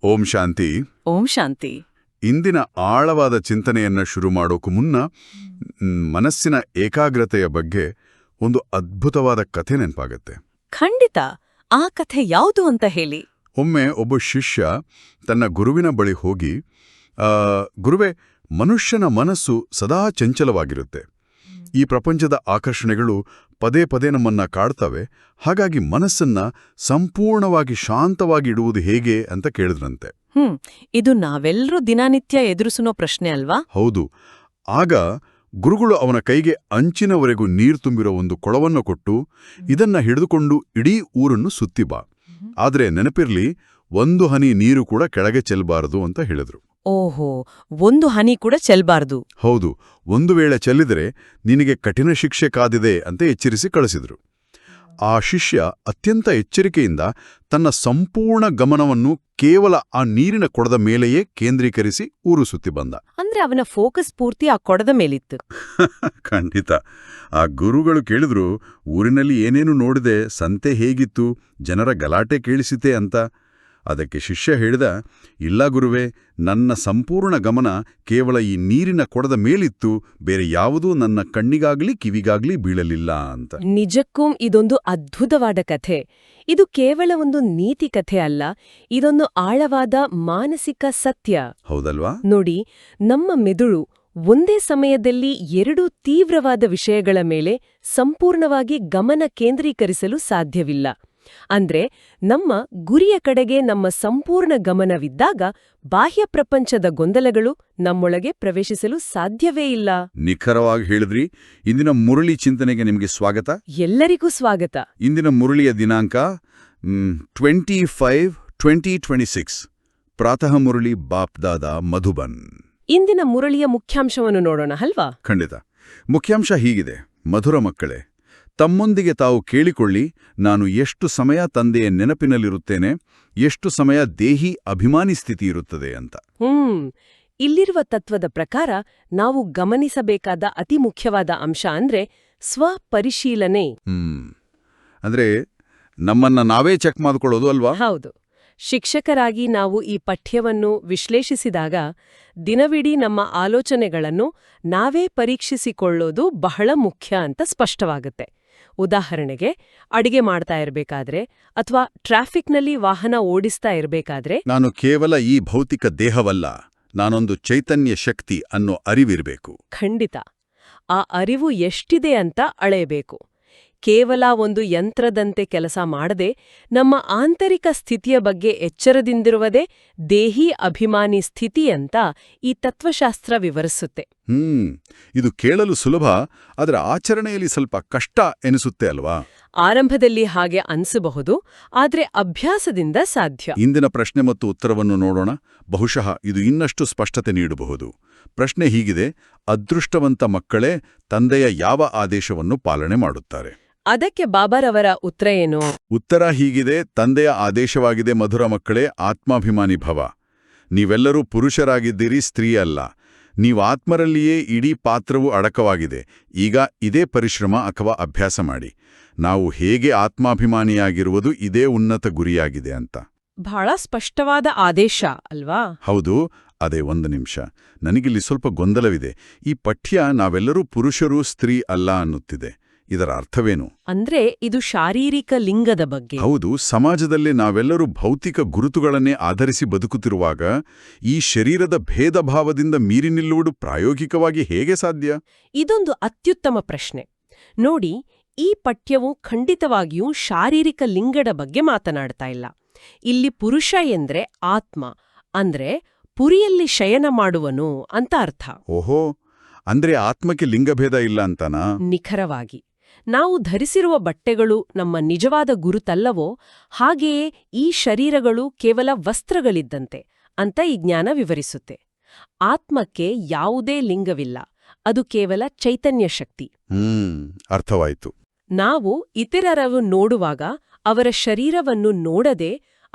ಓಂ ಶಾಂತಿ. ಓಂ ಶಾಂತಿ. ಇಂದಿನ ಆಳವಾದ ಚಿಂತನೆಯನ್ನ ಶುರು ಮಾಡೋಕು ಮುನ್ನ ಮನಸ್ಸಿನ ಏಕಾಗ್ರತೆಯ ಬಗ್ಗೆ ಒಂದು ಅದ್ಭುತವಾದ ಕಥೆ ನೆನಪಾಗತ್ತೆ. ಖಂಡಿತ. ಆ ಕಥೆ ಯಾವುದು ಅಂತ ಹೇಳಿ. ಒಮ್ಮೆ ಒಬ್ಬ ಶಿಷ್ಯ ತನ್ನ ಗುರುವಿನ ಬಳಿ ಹೋಗಿ, ಗುರುವೇ, ಮನುಷ್ಯನ ಮನಸ್ಸು ಸದಾ ಚಂಚಲವಾಗಿರುತ್ತೆ. ಈ ಪ್ರಪಂಚದ ಆಕರ್ಷಣೆಗಳು ಪದೇ ಪದೇ ನಮ್ಮನ್ನ ಕಾಡ್ತವೆ. ಹಾಗಾಗಿ ಮನಸ್ಸನ್ನ ಸಂಪೂರ್ಣವಾಗಿ ಶಾಂತವಾಗಿ ಇಡುವುದು ಹೇಗೆ ಅಂತ ಕೇಳಿದ್ರಂತೆ. ಇದು ನಾವೆಲ್ಲರೂ ದಿನನಿತ್ಯ ಎದುರಿಸುವ ಪ್ರಶ್ನೆ ಅಲ್ವಾ? ಹೌದು. ಆಗ ಗುರುಗಳು ಅವನ ಕೈಗೆ ಅಂಚಿನವರೆಗೂ ನೀರು ತುಂಬಿರೋ ಒಂದು ಕೊಳವನ್ನು ಕೊಟ್ಟು, ಇದನ್ನ ಹಿಡಿದುಕೊಂಡು ಇಡೀ ಊರನ್ನು ಸುತ್ತಿ ಬಾ. ಆದ್ರೆ ನೆನಪಿರ್ಲಿ, ಒಂದು ಹನಿ ನೀರು ಕೂಡ ಕೆಳಗೆ ಚೆಲ್ಲಬಾರದು ಅಂತ ಹೇಳಿದ್ರು. ಓಹೋ, ಒಂದು ಹನಿ ಕೂಡ ಚೆಲ್ಲಬಾರದು. ಹೌದು, ಒಂದು ವೇಳೆ ಚೆಲ್ಲಿದರೆ ನಿನಗೆ ಕಠಿಣ ಶಿಕ್ಷೆ ಕಾದಿದೆ ಅಂತ ಎಚ್ಚರಿಸಿ ಕಳಿಸಿದ್ರು. ಆ ಶಿಷ್ಯ ಅತ್ಯಂತ ಎಚ್ಚರಿಕೆಯಿಂದ ತನ್ನ ಸಂಪೂರ್ಣ ಗಮನವನ್ನು ಕೇವಲ ಆ ನೀರಿನ ಕೊಡದ ಮೇಲೆಯೇ ಕೇಂದ್ರೀಕರಿಸಿ ಊರು ಸುತ್ತಿ ಬಂದ. ಅಂದ್ರೆ ಅವನ ಫೋಕಸ್ ಪೂರ್ತಿ ಆ ಕೊಡದ ಮೇಲಿತ್ತು. ಖಂಡಿತ. ಆ ಗುರುಗಳು ಕೇಳಿದ್ರು, ಊರಿನಲ್ಲಿ ಏನೇನು ನೋಡಿದೆ, ಸಂತೆ ಹೇಗಿತ್ತು, ಜನರ ಗಲಾಟೆ ಕೇಳಿಸಿತೆ ಅಂತ. ಅದಕ್ಕೆ ಶಿಷ್ಯ ಹೇಳಿದ, ಇಲ್ಲ ಗುರುವೇ, ನನ್ನ ಸಂಪೂರ್ಣ ಗಮನ ಕೇವಲ ಈ ನೀರಿನ ಕೊಡದ ಮೇಲಿತ್ತು, ಬೇರೆ ಯಾವುದೂ ನನ್ನ ಕಣ್ಣಿಗಾಗ್ಲಿ ಕಿವಿಗಾಗ್ಲಿ ಬೀಳಲಿಲ್ಲ ಅಂತ. ನಿಜಕ್ಕೂ ಇದೊಂದು ಅದ್ಭುತವಾದ ಕಥೆ. ಇದು ಕೇವಲ ಒಂದು ನೀತಿ ಕಥೆ ಅಲ್ಲ, ಇದೊಂದು ಆಳವಾದ ಮಾನಸಿಕ ಸತ್ಯ. ಹೌದಲ್ವಾ? ನೋಡಿ, ನಮ್ಮ ಮೆದುಳು ಒಂದೇ ಸಮಯದಲ್ಲಿ ಎರಡು ತೀವ್ರವಾದ ವಿಷಯಗಳ ಮೇಲೆ ಸಂಪೂರ್ಣವಾಗಿ ಗಮನ ಕೇಂದ್ರೀಕರಿಸಲು ಸಾಧ್ಯವಿಲ್ಲ. ಅಂದ್ರೆ ನಮ್ಮ ಗುರಿಯ ಕಡೆಗೆ ನಮ್ಮ ಸಂಪೂರ್ಣ ಗಮನವಿದ್ದಾಗ ಬಾಹ್ಯ ಪ್ರಪಂಚದ ಗೊಂದಲಗಳು ನಮ್ಮೊಳಗೆ ಪ್ರವೇಶಿಸಲು ಸಾಧ್ಯವೇ ಇಲ್ಲ. ನಿಖರವಾಗಿ ಹೇಳಿದ್ರಿ. ಇಂದಿನ ಮುರಳಿ ಚಿಂತನೆಗೆ ನಿಮಗೆ ಸ್ವಾಗತ. ಎಲ್ಲರಿಗೂ ಸ್ವಾಗತ. ಇಂದಿನ ಮುರಳಿಯ ದಿನಾಂಕ 25/2026. ಪ್ರಾತಃ ಮುರಳಿ ಬಾಪ್ದಾದ ಮಧುಬನ್. ಇಂದಿನ ಮುರಳಿಯ ಮುಖ್ಯಾಂಶವನ್ನು ನೋಡೋಣ ಅಲ್ವಾ? ಖಂಡಿತ. ಮುಖ್ಯಾಂಶ ಹೀಗಿದೆ: ಮಧುರ ಮಕ್ಕಳೇ, ತಮ್ಮೊಂದಿಗೆ ತಾವು ಕೇಳಿಕೊಳ್ಳಿ, ನಾನು ಎಷ್ಟು ಸಮಯ ತಂದೆಯ ನೆನಪಿನಲ್ಲಿರುತ್ತೇನೆ, ಎಷ್ಟು ಸಮಯ ದೇಹಿ ಅಭಿಮಾನಿ ಸ್ಥಿತಿ ಇರುತ್ತದೆ ಅಂತ. ಇಲ್ಲಿರುವ ತತ್ವದ ಪ್ರಕಾರ ನಾವು ಗಮನಿಸಬೇಕಾದ ಅತಿ ಮುಖ್ಯವಾದ ಅಂಶ ಅಂದ್ರೆ ಸ್ವಪರಿಶೀಲನೆ. ಅಂದ್ರೆ ನಮ್ಮನ್ನ ನಾವೇ ಚೆಕ್ ಮಾಡಿಕೊಳ್ಳೋದು ಅಲ್ವಾ? ಹೌದು. ಶಿಕ್ಷಕರಾಗಿ ನಾವು ಈ ಪಠ್ಯವನ್ನು ವಿಶ್ಲೇಷಿಸಿದಾಗ ದಿನವಿಡೀ ನಮ್ಮ ಆಲೋಚನೆಗಳನ್ನು ನಾವೇ ಪರೀಕ್ಷಿಸಿಕೊಳ್ಳೋದು ಬಹಳ ಮುಖ್ಯ ಅಂತ ಸ್ಪಷ್ಟವಾಗುತ್ತೆ. ಉದಾಹರಣೆಗೆ, ಅಡಿಗೆ ಮಾಡ್ತಾ ಇರಬೇಕಾದ್ರೆ ಅಥವಾ ಟ್ರಾಫಿಕ್ನಲ್ಲಿ ವಾಹನ ಓಡಿಸ್ತಾ ಇರಬೇಕಾದ್ರೆ, ನಾನು ಕೇವಲ ಈ ಭೌತಿಕ ದೇಹವಲ್ಲ, ನಾನೊಂದು ಚೈತನ್ಯ ಶಕ್ತಿ ಅನ್ನೋ ಅರಿವಿರಬೇಕು. ಖಂಡಿತ. ಆ ಅರಿವು ಎಷ್ಟಿದೆ ಅಂತ ಅಳೆಯಬೇಕು. ಕೇವಲ ಒಂದು ಯಂತ್ರದಂತೆ ಕೆಲಸ ಮಾಡದೆ ನಮ್ಮ ಆಂತರಿಕ ಸ್ಥಿತಿಯ ಬಗ್ಗೆ ಎಚ್ಚರದಿಂದಿರುವುದೇ ದೇಹಿ ಅಭಿಮಾನಿ ಸ್ಥಿತಿ ಅಂತ ಈ ತತ್ವಶಾಸ್ತ್ರ ವಿವರಿಸುತ್ತೆ. ಇದು ಕೇಳಲು ಸುಲಭ, ಆದರೆ ಆಚರಣೆಯಲ್ಲಿ ಸ್ವಲ್ಪ ಕಷ್ಟ ಎನಿಸುತ್ತೆ ಅಲ್ವಾ? ಆರಂಭದಲ್ಲಿ ಹಾಗೆ ಅನಿಸಬಹುದು, ಆದ್ರೆ ಅಭ್ಯಾಸದಿಂದ ಸಾಧ್ಯ. ಇಂದಿನ ಪ್ರಶ್ನೆ ಮತ್ತು ಉತ್ತರವನ್ನು ನೋಡೋಣ. ಬಹುಶಃ ಇದು ಇನ್ನಷ್ಟು ಸ್ಪಷ್ಟತೆ ನೀಡಬಹುದು. ಪ್ರಶ್ನೆ ಹೀಗಿದೆ: ಅದೃಷ್ಟವಂತ ಮಕ್ಕಳೇ ತಂದೆಯ ಯಾವ ಆದೇಶವನ್ನು ಪಾಲನೆ ಮಾಡುತ್ತಾರೆ? ಅದಕ್ಕೆ ಬಾಬಾರವರ ಉತ್ತರ ಏನು? ಉತ್ತರ ಹೀಗಿದೆ: ತಂದೆಯ ಆದೇಶವಾಗಿದೆ, ಮಧುರ ಮಕ್ಕಳೇ, ಆತ್ಮಾಭಿಮಾನಿ ಭವ. ನೀವೆಲ್ಲರೂ ಪುರುಷರಾಗಿದ್ದೀರಿ, ಸ್ತ್ರೀ ಅಲ್ಲ. ನೀವು ಆತ್ಮರಲ್ಲಿಯೇ ಇಡೀ ಪಾತ್ರವು ಅಡಕವಾಗಿದೆ. ಈಗ ಇದೇ ಪರಿಶ್ರಮ ಅಥವಾ ಅಭ್ಯಾಸ ಮಾಡಿ. ನಾವು ಹೇಗೆ ಆತ್ಮಾಭಿಮಾನಿಯಾಗಿರುವುದು ಇದೇ ಉನ್ನತ ಗುರಿಯಾಗಿದೆ ಅಂತ. ಬಹಳ ಸ್ಪಷ್ಟವಾದ ಆದೇಶ ಅಲ್ವಾ? ಹೌದು. ಅದೇ, ಒಂದು ನಿಮಿಷ, ನನಗಿಲ್ಲಿ ಸ್ವಲ್ಪ ಗೊಂದಲವಿದೆ. ಈ ಪಠ್ಯ ನಾವೆಲ್ಲರೂ ಪುರುಷರು ಸ್ತ್ರೀ ಅಲ್ಲ ಅನ್ನುತ್ತಿದೆ. ಇದರ ಅರ್ಥವೇನು? ಅಂದ್ರೆ ಇದು ಶಾರೀರಿಕ ಲಿಂಗದ ಬಗ್ಗೆ. ಹೌದು. ಸಮಾಜದಲ್ಲಿ ನಾವೆಲ್ಲರೂ ಭೌತಿಕ ಗುರುತುಗಳನ್ನೇ ಆಧರಿಸಿ ಬದುಕುತ್ತಿರುವಾಗ ಈ ಶರೀರದ ಭೇದ ಭಾವದಿಂದ ಮೀರಿ ನಿಲ್ಲುವುದು ಪ್ರಾಯೋಗಿಕವಾಗಿ ಹೇಗೆ ಸಾಧ್ಯ? ಇದೊಂದು ಅತ್ಯುತ್ತಮ ಪ್ರಶ್ನೆ. ನೋಡಿ, ಈ ಪಠ್ಯವು ಖಂಡಿತವಾಗಿಯೂ ಶಾರೀರಿಕ ಲಿಂಗದ ಬಗ್ಗೆ ಮಾತನಾಡ್ತಾ ಇಲ್ಲ. ಇಲ್ಲಿ ಪುರುಷ ಎಂದ್ರೆ ಆತ್ಮ, ಅಂದ್ರೆ ಪುರಿಯಲ್ಲಿ ಶಯನ ಮಾಡುವನು ಅಂತ ಅರ್ಥ. ಓಹೋ, ಅಂದ್ರೆ ಆತ್ಮಕ್ಕೆ ಲಿಂಗಭೇದ ಇಲ್ಲ ಅಂತನಾ? ನಿಖರವಾಗಿ. ನಾವು ಧರಿಸಿರುವ ಬಟ್ಟೆಗಳು ನಮ್ಮ ನಿಜವಾದ ಗುರುತಲ್ಲವೋ, ಹಾಗೆಯೇ ಈ ಶರೀರಗಳು ಕೇವಲ ವಸ್ತ್ರಗಳಿದ್ದಂತೆ ಅಂತ ಈ ಜ್ಞಾನ ವಿವರಿಸುತ್ತೆ. ಆತ್ಮಕ್ಕೆ ಯಾವುದೇ ಲಿಂಗವಿಲ್ಲ, ಅದು ಕೇವಲ ಚೈತನ್ಯ ಶಕ್ತಿ. ಅರ್ಥವಾಯಿತು. ನಾವು ಇತರರನ್ನು ನೋಡುವಾಗ ಅವರ ಶರೀರವನ್ನು ನೋಡದೆ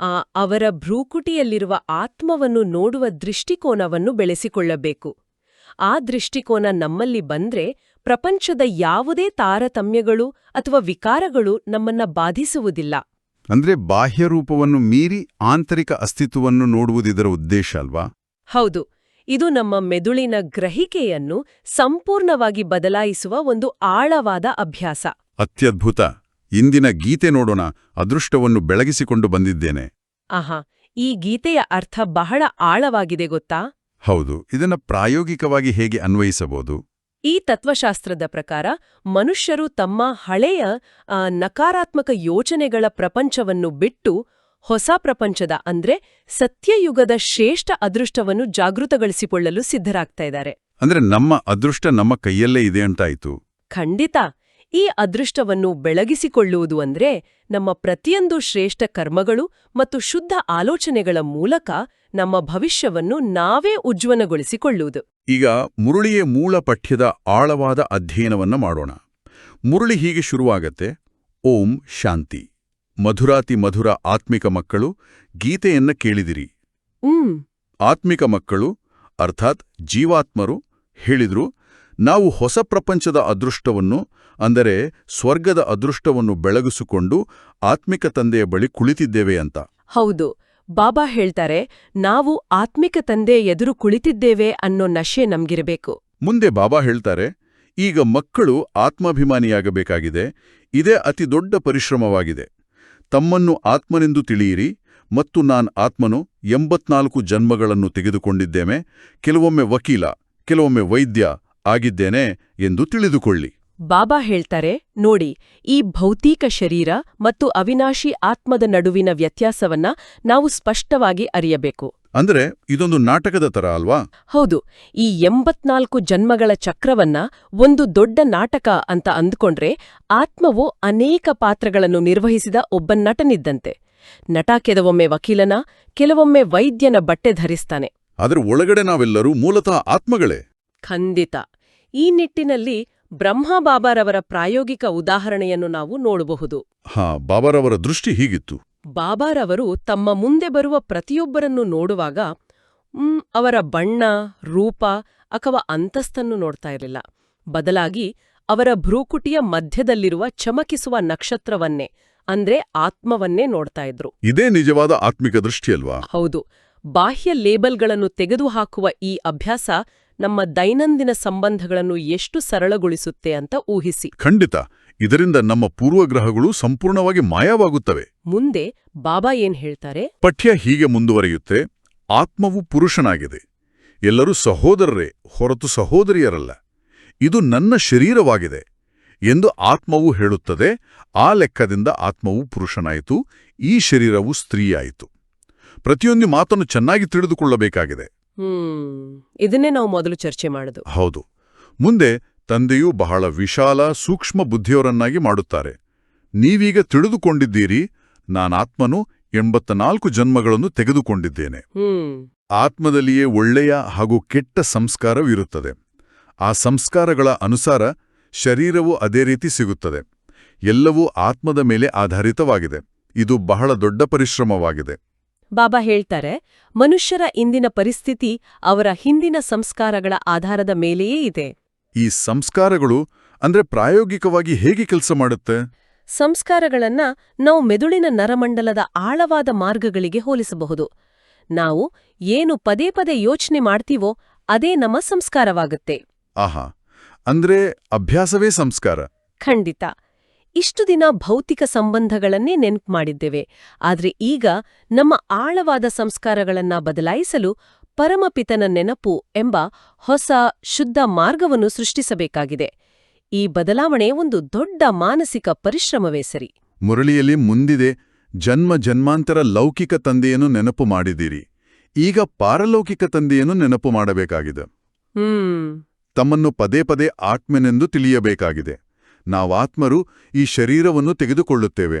ಅವರ ಭ್ರೂಕುಟಿಯಲ್ಲಿರುವ ಆತ್ಮವನ್ನು ನೋಡುವ ದೃಷ್ಟಿಕೋನವನ್ನು ಬೆಳೆಸಿಕೊಳ್ಳಬೇಕು. ಆ ದೃಷ್ಟಿಕೋನ ನಮ್ಮಲ್ಲಿ ಬಂದ್ರೆ ಪ್ರಪಂಚದ ಯಾವುದೇ ತಾರತಮ್ಯಗಳು ಅಥವಾ ವಿಕಾರಗಳು ನಮ್ಮನ್ನ ಬಾಧಿಸುವುದಿಲ್ಲ. ಅಂದ್ರೆ ಬಾಹ್ಯ ರೂಪವನ್ನು ಮೀರಿ ಆಂತರಿಕ ಅಸ್ತಿತ್ವವನ್ನು ನೋಡುವುದಿದರ ಉದ್ದೇಶ ಅಲ್ವಾ? ಹೌದು, ಇದು ನಮ್ಮ ಮೆದುಳಿನ ಗ್ರಹಿಕೆಯನ್ನು ಸಂಪೂರ್ಣವಾಗಿ ಬದಲಾಯಿಸುವ ಒಂದು ಆಳವಾದ ಅಭ್ಯಾಸ. ಅತ್ಯದ್ಭುತ. ಇಂದಿನ ಗೀತೆ ನೋಡೋಣ. ಅದೃಷ್ಟವನ್ನು ಬೆಳಗಿಸಿಕೊಂಡು ಬಂದಿದ್ದೇನೆ. ಆಹಾ, ಈ ಗೀತೆಯ ಅರ್ಥ ಬಹಳ ಆಳವಾಗಿದೆ ಗೊತ್ತಾ? ಹೌದು, ಇದನ್ನ ಪ್ರಾಯೋಗಿಕವಾಗಿ ಹೇಗೆ ಅನ್ವಯಿಸಬಹುದು? ಈ ತತ್ವಶಾಸ್ತ್ರದ ಪ್ರಕಾರ ಮನುಷ್ಯರು ತಮ್ಮ ಹಳೆಯ ನಕಾರಾತ್ಮಕ ಯೋಚನೆಗಳ ಪ್ರಪಂಚವನ್ನು ಬಿಟ್ಟು ಹೊಸ ಪ್ರಪಂಚದ ಅಂದ್ರೆ ಸತ್ಯಯುಗದ ಶ್ರೇಷ್ಠ ಅದೃಷ್ಟವನ್ನು ಜಾಗೃತಗೊಳಿಸಿಕೊಳ್ಳಲು ಸಿದ್ಧರಾಗ್ತಾ ಇದ್ದಾರೆ. ಅಂದ್ರೆ ನಮ್ಮ ಅದೃಷ್ಟ ನಮ್ಮ ಕೈಯಲ್ಲೇ ಇದೆ ಅಂತಾಯ್ತು. ಖಂಡಿತ. ಈ ಅದೃಷ್ಟವನ್ನು ಬೆಳಗಿಸಿಕೊಳ್ಳುವುದು ಅಂದ್ರೆ ನಮ್ಮ ಪ್ರತಿಯೊಂದು ಶ್ರೇಷ್ಠ ಕರ್ಮಗಳು ಮತ್ತು ಶುದ್ಧ ಆಲೋಚನೆಗಳ ಮೂಲಕ ನಮ್ಮ ಭವಿಷ್ಯವನ್ನು ನಾವೇ ಉಜ್ವಲಗೊಳಿಸಿಕೊಳ್ಳುವುದು. ಈಗ ಮುರಳಿಯ ಮೂಲ ಪಠ್ಯದ ಆಳವಾದ ಅಧ್ಯಯನವನ್ನ ಮಾಡೋಣ. ಮುರಳಿ ಹೀಗೆ ಶುರುವಾಗತ್ತೆ: ಓಂ ಶಾಂತಿ. ಮಧುರಾತಿ ಮಧುರ ಆತ್ಮಿಕ ಮಕ್ಕಳು, ಗೀತೆಯನ್ನ ಕೇಳಿದಿರಿ. ಆತ್ಮಿಕ ಮಕ್ಕಳು ಅರ್ಥಾತ್ ಜೀವಾತ್ಮರು ಹೇಳಿದ್ರು, ನಾವು ಹೊಸ ಪ್ರಪಂಚದ ಅದೃಷ್ಟವನ್ನು ಅಂದರೆ ಸ್ವರ್ಗದ ಅದೃಷ್ಟವನ್ನು ಬೆಳಗಿಸಿಕೊಂಡು ಆತ್ಮಿಕ ತಂದೆಯ ಬಳಿ ಕುಳಿತಿದ್ದೇವೆ ಅಂತ. ಹೌದು, ಬಾಬಾ ಹೇಳ್ತಾರೆ, ನಾವು ಆತ್ಮಿಕ ತಂದೆ ಎದುರು ಕುಳಿತಿದ್ದೇವೆ ಅನ್ನೋ ನಶೆ ನಮ್ಗಿರಬೇಕು. ಮುಂದೆ ಬಾಬಾ ಹೇಳ್ತಾರೆ, ಈಗ ಮಕ್ಕಳು ಆತ್ಮಾಭಿಮಾನಿಯಾಗಬೇಕಾಗಿದೆ. ಇದೇ ಅತಿ ದೊಡ್ಡ ಪರಿಶ್ರಮವಾಗಿದೆ. ತಮ್ಮನ್ನು ಆತ್ಮನೆಂದು ತಿಳಿಯಿರಿ ಮತ್ತು ನಾನ್ ಆತ್ಮನು 84 ಜನ್ಮಗಳನ್ನು ತೆಗೆದುಕೊಂಡಿದ್ದೇನೆ, ಕೆಲವೊಮ್ಮೆ ವಕೀಲ, ಕೆಲವೊಮ್ಮೆ ವೈದ್ಯ ಆಗಿದ್ದೇನೆ ಎಂದು ತಿಳಿದುಕೊಳ್ಳಿ. ಬಾಬಾ ಹೇಳ್ತಾರೆ, ನೋಡಿ, ಈ ಭೌತಿಕ ಶರೀರ ಮತ್ತು ಅವಿನಾಶಿ ಆತ್ಮದ ನಡುವಿನ ವ್ಯತ್ಯಾಸವನ್ನ ನಾವು ಸ್ಪಷ್ಟವಾಗಿ ಅರಿಯಬೇಕು. ಅಂದ್ರೆ ಇದೊಂದು ನಾಟಕದ ತರ ಅಲ್ವಾ? ಹೌದು, ಈ 84 ಜನ್ಮಗಳ ಚಕ್ರವನ್ನ ಒಂದು ದೊಡ್ಡ ನಾಟಕ ಅಂತ ಅಂದ್ಕೊಂಡ್ರೆ ಆತ್ಮವು ಅನೇಕ ಪಾತ್ರಗಳನ್ನು ನಿರ್ವಹಿಸಿದ ಒಬ್ಬ ನಟನಿದ್ದಂತೆ. ನಟ ಕೆಲವೊಮ್ಮೆ ವಕೀಲನ, ಕೆಲವೊಮ್ಮೆ ವೈದ್ಯನ ಬಟ್ಟೆ ಧರಿಸ್ತಾನೆ. ಅದರ ಒಳಗಡೆ ನಾವೆಲ್ಲರೂ ಮೂಲತಃ ಆತ್ಮಗಳೇ. ಖಂಡಿತ. ಈ ನಿಟ್ಟಿನಲ್ಲಿ ಬ್ರಹ್ಮ ಬಾಬಾರವರ ಪ್ರಾಯೋಗಿಕ ಉದಾಹರಣೆಯನ್ನು ನಾವು ನೋಡಬಹುದು. ಬಾಬಾರವರ ದೃಷ್ಟಿ ಹೀಗಿತ್ತು. ಬಾಬಾರವರು ತಮ್ಮ ಮುಂದೆ ಬರುವ ಪ್ರತಿಯೊಬ್ಬರನ್ನು ನೋಡುವಾಗ ಅವರ ಬಣ್ಣ, ರೂಪ ಅಥವಾ ಅಂತಸ್ತನ್ನು ನೋಡ್ತಾ ಇರಲಿಲ್ಲ. ಬದಲಾಗಿ ಅವರ ಭ್ರೂಕುಟಿಯ ಮಧ್ಯದಲ್ಲಿರುವ ಚಮಕಿಸುವ ನಕ್ಷತ್ರವನ್ನೇ ಅಂದ್ರೆ ಆತ್ಮವನ್ನೇ ನೋಡ್ತಾ ಇದ್ರು. ಇದೇ ನಿಜವಾದ ಆತ್ಮಿಕ ದೃಷ್ಟಿಯಲ್ವಾ? ಹೌದು. ಬಾಹ್ಯ ಲೇಬಲ್ಗಳನ್ನು ತೆಗೆದುಹಾಕುವ ಈ ಅಭ್ಯಾಸ ನಮ್ಮ ದೈನಂದಿನ ಸಂಬಂಧಗಳನ್ನು ಎಷ್ಟು ಸರಳಗೊಳಿಸುತ್ತೆ ಅಂತ ಊಹಿಸಿ. ಖಂಡಿತ. ಇದರಿಂದ ನಮ್ಮ ಪೂರ್ವಗ್ರಹಗಳು ಸಂಪೂರ್ಣವಾಗಿ ಮಾಯವಾಗುತ್ತವೆ. ಮುಂದೆ ಬಾಬಾ ಏನ್ ಹೇಳ್ತಾರೆ? ಪಠ್ಯ ಹೀಗೆ ಮುಂದುವರಿಯುತ್ತೆ: ಆತ್ಮವು ಪುರುಷನಾಗಿದೆ. ಎಲ್ಲರೂ ಸಹೋದರರೇ ಹೊರತು ಸಹೋದರಿಯರಲ್ಲ. ಇದು ನನ್ನ ಶರೀರವಾಗಿದೆ ಎಂದು ಆತ್ಮವು ಹೇಳುತ್ತದೆ. ಆ ಲೆಕ್ಕದಿಂದ ಆತ್ಮವು ಪುರುಷನಾಯಿತು, ಈ ಶರೀರವು ಸ್ತ್ರೀಯಾಯಿತು. ಪ್ರತಿಯೊಂದು ಮಾತನ್ನು ಚೆನ್ನಾಗಿ ತಿಳಿದುಕೊಳ್ಳಬೇಕಾಗಿದೆ. ಇದನ್ನೇ ನಾವು ಮೊದಲು ಚರ್ಚೆ ಮಾಡುದು. ಹೌದು. ಮುಂದೆ ತಂದೆಯು ಬಹಳ ವಿಶಾಲ ಸೂಕ್ಷ್ಮ ಬುದ್ಧಿಯವರನ್ನಾಗಿ ಮಾಡುತ್ತಾರೆ. ನೀವೀಗ ತಿಳಿದುಕೊಂಡಿದ್ದೀರಿ, ನಾನಾತ್ಮನು 84 ಜನ್ಮಗಳನ್ನು ತೆಗೆದುಕೊಂಡಿದ್ದೇನೆ. ಆತ್ಮದಲ್ಲಿಯೇ ಒಳ್ಳೆಯ ಹಾಗೂ ಕೆಟ್ಟ ಸಂಸ್ಕಾರವಿರುತ್ತದೆ. ಆ ಸಂಸ್ಕಾರಗಳ ಅನುಸಾರ ಶರೀರವು ಅದೇ ರೀತಿ ಸಿಗುತ್ತದೆ. ಎಲ್ಲವೂ ಆತ್ಮದ ಮೇಲೆ ಆಧಾರಿತವಾಗಿದೆ. ಇದು ಬಹಳ ದೊಡ್ಡ ಪರಿಶ್ರಮವಾಗಿದೆ. ಬಾಬಾ ಹೇಳ್ತಾರೆ, ಮನುಷ್ಯರ ಇಂದಿನ ಪರಿಸ್ಥಿತಿ ಅವರ ಹಿಂದಿನ ಸಂಸ್ಕಾರಗಳ ಆಧಾರದ ಮೇಲೆಯೇ ಇದೆ. ಈ ಸಂಸ್ಕಾರಗಳು ಅಂದ್ರೆ ಪ್ರಾಯೋಗಿಕವಾಗಿ ಹೇಗೆ ಕೆಲಸ ಮಾಡುತ್ತೆ? ಸಂಸ್ಕಾರಗಳನ್ನ ನಾವು ಮೆದುಳಿನ ನರಮಂಡಲದ ಆಳವಾದ ಮಾರ್ಗಗಳಿಗೆ ಹೋಲಿಸಬಹುದು. ನಾವು ಏನು ಪದೇ ಪದೇ ಯೋಚನೆ ಮಾಡ್ತೀವೋ ಅದೇ ನಮ್ಮ ಸಂಸ್ಕಾರವಾಗುತ್ತೆ. ಆಹಾ, ಅಂದ್ರೆ ಅಭ್ಯಾಸವೇ ಸಂಸ್ಕಾರ. ಖಂಡಿತ. ಇಷ್ಟು ದಿನ ಭೌತಿಕ ಸಂಬಂಧಗಳನ್ನೇ ನೆನ್ಪು ಮಾಡಿದ್ದೇವೆ. ಆದ್ರೆ ಈಗ ನಮ್ಮ ಆಳವಾದ ಸಂಸ್ಕಾರಗಳನ್ನ ಬದಲಾಯಿಸಲು ಪರಮಪಿತನ ನೆನಪು ಎಂಬ ಹೊಸ ಶುದ್ಧ ಮಾರ್ಗವನ್ನು ಸೃಷ್ಟಿಸಬೇಕಾಗಿದೆ. ಈ ಬದಲಾವಣೆ ಒಂದು ದೊಡ್ಡ ಮಾನಸಿಕ ಪರಿಶ್ರಮವೇ ಸರಿ. ಮುರಳಿಯಲ್ಲಿ ಮುಂದಿದೆ: ಜನ್ಮ ಜನ್ಮಾಂತರ ಲೌಕಿಕ ತಂದೆಯನ್ನು ನೆನಪು ಮಾಡಿದಿರಿ, ಈಗ ಪಾರಲೌಕಿಕ ತಂದೆಯನ್ನು ನೆನಪು ಮಾಡಬೇಕಾಗಿದೆ. ತಮ್ಮನ್ನು ಪದೇ ಪದೇ ಆತ್ಮನೆಂದು ತಿಳಿಯಬೇಕಾಗಿದೆ. ನಾವಾತ್ಮರು ಈ ಶರೀರವನ್ನು ತೆಗೆದುಕೊಳ್ಳುತ್ತೇವೆ.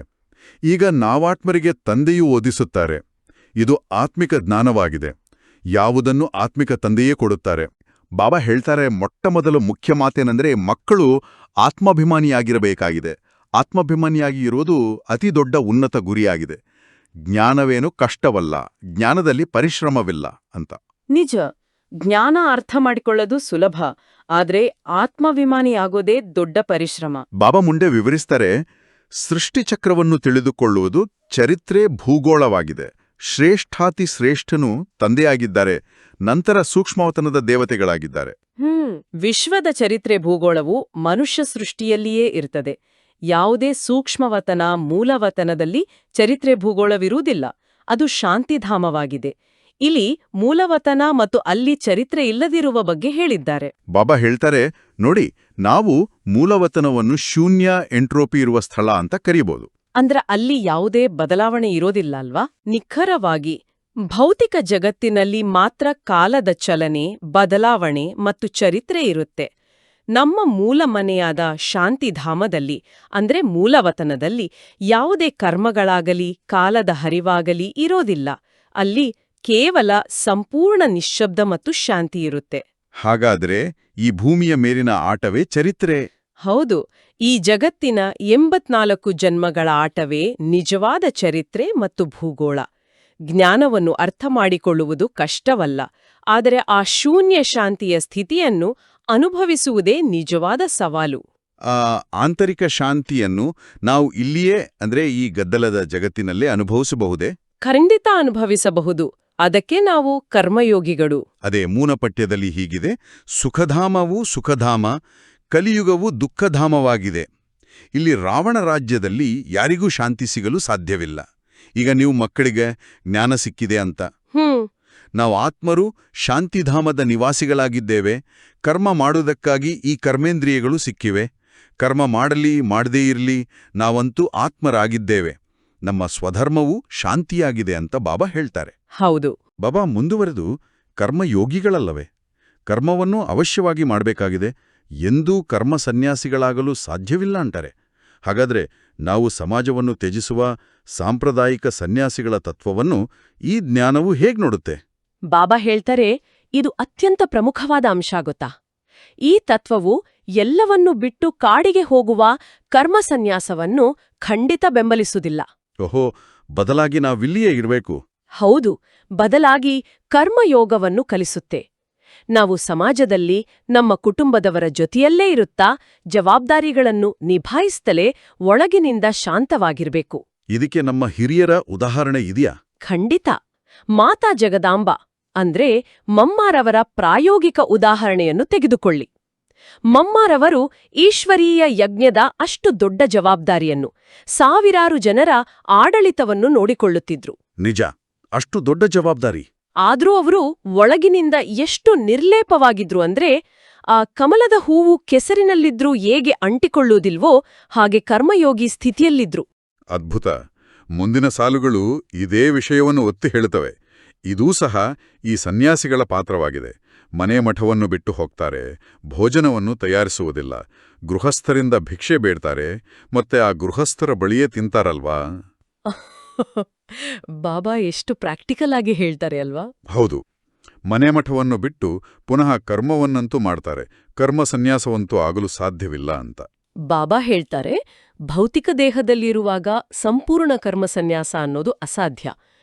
ಈಗ ನಾವಾತ್ಮರಿಗೆ ತಂದೆಯೂ ಓದಿಸುತ್ತಾರೆ. ಇದು ಆತ್ಮಿಕ ಜ್ಞಾನವಾಗಿದೆ. ಯಾವುದನ್ನು ಆತ್ಮಿಕ ತಂದೆಯೇ ಕೊಡುತ್ತಾರೆ. ಬಾಬಾ ಹೇಳ್ತಾರೆ, ಮೊಟ್ಟಮೊದಲು ಮುಖ್ಯ ಮಾತೇನೆಂದರೆ ಮಕ್ಕಳು ಆತ್ಮಾಭಿಮಾನಿಯಾಗಿರಬೇಕಾಗಿದೆ. ಆತ್ಮಾಭಿಮಾನಿಯಾಗಿ ಇರುವುದು ಅತಿ ದೊಡ್ಡ ಉನ್ನತ ಗುರಿಯಾಗಿದೆ. ಜ್ಞಾನವೇನು ಕಷ್ಟವಲ್ಲ, ಜ್ಞಾನದಲ್ಲಿ ಪರಿಶ್ರಮವಿಲ್ಲ ಅಂತ. ನಿಜ. ಜ್ಞಾನ ಅರ್ಥ ಮಾಡಿಕೊಳ್ಳೋದು ಸುಲಭ, ಆದ್ರೆ ಆತ್ಮಾಭಿಮಾನಿಯಾಗೋದೇ ದೊಡ್ಡ ಪರಿಶ್ರಮ. ಬಾಬಾ ಮುಂದೆ ವಿವರಿಸ್ತಾರೆ, ಸೃಷ್ಟಿಚಕ್ರವನ್ನು ತಿಳಿದುಕೊಳ್ಳುವುದು ಚರಿತ್ರೆ ಭೂಗೋಳವಾಗಿದೆ. ಶ್ರೇಷ್ಠಾತಿ ಶ್ರೇಷ್ಠನು ತಂದೆಯಾಗಿದ್ದಾರೆ, ನಂತರ ಸೂಕ್ಷ್ಮವತನದ ದೇವತೆಗಳಾಗಿದ್ದಾರೆ. ವಿಶ್ವದ ಚರಿತ್ರೆ ಭೂಗೋಳವು ಮನುಷ್ಯ ಸೃಷ್ಟಿಯಲ್ಲಿಯೇ ಇರ್ತದೆ. ಯಾವುದೇ ಸೂಕ್ಷ್ಮವತನ ಮೂಲವತನದಲ್ಲಿ ಚರಿತ್ರೆ ಭೂಗೋಳವಿರುವುದಿಲ್ಲ. ಅದು ಶಾಂತಿಧಾಮವಾಗಿದೆ. ಇಲ್ಲಿ ಮೂಲವತನ ಮತ್ತು ಅಲ್ಲಿ ಚರಿತ್ರೆ ಇಲ್ಲದಿರುವ ಬಗ್ಗೆ ಹೇಳಿದ್ದಾರೆ. ಬಾಬಾ ಹೇಳ್ತಾರೆ, ನೋಡಿ, ನಾವು ಮೂಲವತನವನ್ನು ಶೂನ್ಯ ಎಂಟ್ರೋಪಿ ಇರುವ ಸ್ಥಳ ಅಂತ ಕರೀಬಹುದು. ಅಂದ್ರ ಅಲ್ಲಿ ಯಾವುದೇ ಬದಲಾವಣೆ ಇರೋದಿಲ್ಲ ಅಲ್ವಾ? ನಿಖರವಾಗಿ ಭೌತಿಕ ಜಗತ್ತಿನಲ್ಲಿ ಮಾತ್ರ ಕಾಲದ ಚಲನೆ, ಬದಲಾವಣೆ ಮತ್ತು ಚರಿತ್ರೆ ಇರುತ್ತೆ. ನಮ್ಮ ಮೂಲ ಮನೆಯಾದ ಶಾಂತಿಧಾಮದಲ್ಲಿ ಅಂದ್ರೆ ಮೂಲವತನದಲ್ಲಿ ಯಾವುದೇ ಕರ್ಮಗಳಾಗಲಿ ಕಾಲದ ಹರಿವಾಗಲಿ ಇರೋದಿಲ್ಲ. ಅಲ್ಲಿ ಕೇವಲ ಸಂಪೂರ್ಣ ನಿಶ್ಶಬ್ದ ಮತ್ತು ಶಾಂತಿ ಇರುತ್ತೆ. ಹಾಗಾದ್ರೆ ಈ ಭೂಮಿಯ ಮೇಲಿನ ಆಟವೇ ಚರಿತ್ರೆ? ಹೌದು, ಈ ಜಗತ್ತಿನ 84 ಜನ್ಮಗಳ ಆಟವೇ ನಿಜವಾದ ಚರಿತ್ರೆ ಮತ್ತು ಭೂಗೋಳ. ಜ್ಞಾನವನ್ನು ಅರ್ಥ ಮಾಡಿಕೊಳ್ಳುವುದು ಕಷ್ಟವಲ್ಲ, ಆದರೆ ಆ ಶೂನ್ಯ ಶಾಂತಿಯ ಸ್ಥಿತಿಯನ್ನು ಅನುಭವಿಸುವುದೇ ನಿಜವಾದ ಸವಾಲು. ಆ ಆಂತರಿಕ ಶಾಂತಿಯನ್ನು ನಾವು ಇಲ್ಲಿಯೇ ಅಂದ್ರೆ ಈ ಗದ್ದಲದ ಜಗತ್ತಿನಲ್ಲೇ ಅನುಭವಿಸಬಹುದೇ? ಖಂಡಿತ ಅನುಭವಿಸಬಹುದು. ಅದಕ್ಕೆ ನಾವು ಕರ್ಮಯೋಗಿಗಳು. ಅದೇ ಮೂನಪಠ್ಯದಲ್ಲಿ ಹೀಗಿದೆ, ಸುಖಧಾಮವೂ ಸುಖಧಾಮ, ಕಲಿಯುಗವು ದುಃಖಧಾಮವಾಗಿದೆ. ಇಲ್ಲಿ ರಾವಣ ರಾಜ್ಯದಲ್ಲಿ ಯಾರಿಗೂ ಶಾಂತಿ ಸಿಗಲು ಸಾಧ್ಯವಿಲ್ಲ. ಈಗ ನೀವು ಮಕ್ಕಳಿಗೆ ಜ್ಞಾನ ಸಿಕ್ಕಿದೆ ಅಂತ. ನಾವು ಆತ್ಮರು ಶಾಂತಿಧಾಮದ ನಿವಾಸಿಗಳಾಗಿದ್ದೇವೆ. ಕರ್ಮ ಮಾಡುವುದಕ್ಕಾಗಿ ಈ ಕರ್ಮೇಂದ್ರಿಯಗಳು ಸಿಕ್ಕಿವೆ. ಕರ್ಮ ಮಾಡಲಿ ಮಾಡದೇ ಇರಲಿ, ನಾವಂತೂ ಆತ್ಮರಾಗಿದ್ದೇವೆ. ನಮ್ಮ ಸ್ವಧರ್ಮವು ಶಾಂತಿಯಾಗಿದೆ ಅಂತ ಬಾಬಾ ಹೇಳ್ತಾರೆ. ಹೌದು. ಬಾಬಾ ಮುಂದುವರೆದು, ಕರ್ಮಯೋಗಿಗಳಲ್ಲವೇ? ಕರ್ಮವನ್ನು ಅವಶ್ಯವಾಗಿ ಮಾಡಬೇಕಾಗಿದೆ, ಎಂದೂ ಕರ್ಮ ಸನ್ಯಾಸಿಗಳಾಗಲು ಸಾಧ್ಯವಿಲ್ಲ ಅಂತಾರೆ. ಹಾಗಾದ್ರೆ ನಾವು ಸಮಾಜವನ್ನು ತ್ಯಜಿಸುವ ಸಾಂಪ್ರದಾಯಿಕ ಸನ್ಯಾಸಿಗಳ ತತ್ವವನ್ನು ಈ ಜ್ಞಾನವು ಹೇಗೆ ನೋಡುತ್ತೆ? ಬಾಬಾ ಹೇಳ್ತಾರೆ, ಇದು ಅತ್ಯಂತ ಪ್ರಮುಖವಾದ ಅಂಶ ಗೊತ್ತಾ? ಈ ತತ್ವವು ಎಲ್ಲವನ್ನೂ ಬಿಟ್ಟು ಕಾಡಿಗೆ ಹೋಗುವ ಕರ್ಮ ಸನ್ಯಾಸವನ್ನು ಖಂಡಿತ ಬೆಂಬಲಿಸುವುದಿಲ್ಲ. ಓಹೋ, ಬದಲಾಗಿ ನಾವಿಲ್ಲಿಯೇ ಇರಬೇಕು. ಹೌದು, ಬದಲಾಗಿ ಕರ್ಮಯೋಗವನ್ನು ಕಲಿಸುತ್ತೆ. ನಾವು ಸಮಾಜದಲ್ಲಿ ನಮ್ಮ ಕುಟುಂಬದವರ ಜೊತೆಯಲ್ಲೇ ಇರುತ್ತಾ ಜವಾಬ್ದಾರಿಗಳನ್ನು ನಿಭಾಯಿಸ್ತಲೇ ಒಳಗಿನಿಂದ ಶಾಂತವಾಗಿರ್ಬೇಕು. ಇದಕ್ಕೆ ನಮ್ಮ ಹಿರಿಯರ ಉದಾಹರಣೆ ಇದೆಯಾ? ಖಂಡಿತ. ಮಾತಾ ಜಗದಾಂಬ ಅಂದ್ರೆ ಮಮ್ಮಾರವರ ಪ್ರಾಯೋಗಿಕ ಉದಾಹರಣೆಯನ್ನು ತೆಗೆದುಕೊಳ್ಳಿ. ಮಮ್ಮಾರವರು ಈಶ್ವರೀಯ ಯಜ್ಞದ ಅಷ್ಟು ದೊಡ್ಡ ಜವಾಬ್ದಾರಿಯನ್ನು, ಸಾವಿರಾರು ಜನರ ಆಡಳಿತವನ್ನು ನೋಡಿಕೊಳ್ಳುತ್ತಿದ್ರು. ನಿಜ, ಅಷ್ಟು ದೊಡ್ಡ ಜವಾಬ್ದಾರಿ. ಆದ್ರೂ ಅವರು ಒಳಗಿನಿಂದ ಎಷ್ಟು ನಿರ್ಲೇಪವಾಗಿದ್ರು ಅಂದ್ರೆ, ಆ ಕಮಲದ ಹೂವು ಕೆಸರಿನಲ್ಲಿದ್ರೂ ಹೇಗೆ ಅಂಟಿಕೊಳ್ಳುವುದಿಲ್ವೋ ಹಾಗೆ ಕರ್ಮಯೋಗಿ ಸ್ಥಿತಿಯಲ್ಲಿದ್ರು. ಅದ್ಭುತ. ಮುಂದಿನ ಸಾಲುಗಳು ಇದೇ ವಿಷಯವನ್ನು ಒತ್ತಿ ಹೇಳುತ್ತವೆ. ಇದೂ ಸಹ ಈ ಸನ್ಯಾಸಿಗಳ ಪಾತ್ರವಾಗಿದೆ. ಮನೆ ಮಠವನ್ನು ಬಿಟ್ಟು ಹೋಗ್ತಾರೆ, ಭೋಜನವನ್ನು ತಯಾರಿಸುವುದಿಲ್ಲ, ಗೃಹಸ್ಥರಿಂದ ಭಿಕ್ಷೆ ಬೇಡ್ತಾರೆ, ಮತ್ತೆ ಆ ಗೃಹಸ್ಥರ ಬಳಿಯೇ ತಿಂತಾರಲ್ವಾ? ಬಾಬಾ ಎಷ್ಟು ಪ್ರಾಕ್ಟಿಕಲ್ ಆಗಿ ಹೇಳ್ತಾರೆ ಅಲ್ವಾ? ಹೌದು. ಮನೆ ಮಠವನ್ನು ಬಿಟ್ಟು ಪುನಃ ಕರ್ಮವನ್ನಂತೂ ಮಾಡ್ತಾರೆ, ಕರ್ಮ ಸನ್ಯಾಸವಂತೂ ಆಗಲು ಸಾಧ್ಯವಿಲ್ಲ ಅಂತ. ಬಾಬಾ ಹೇಳ್ತಾರೆ, ಭೌತಿಕ ದೇಹದಲ್ಲಿರುವಾಗ ಸಂಪೂರ್ಣ ಕರ್ಮ ಸನ್ಯಾಸ ಅನ್ನೋದು ಅಸಾಧ್ಯ.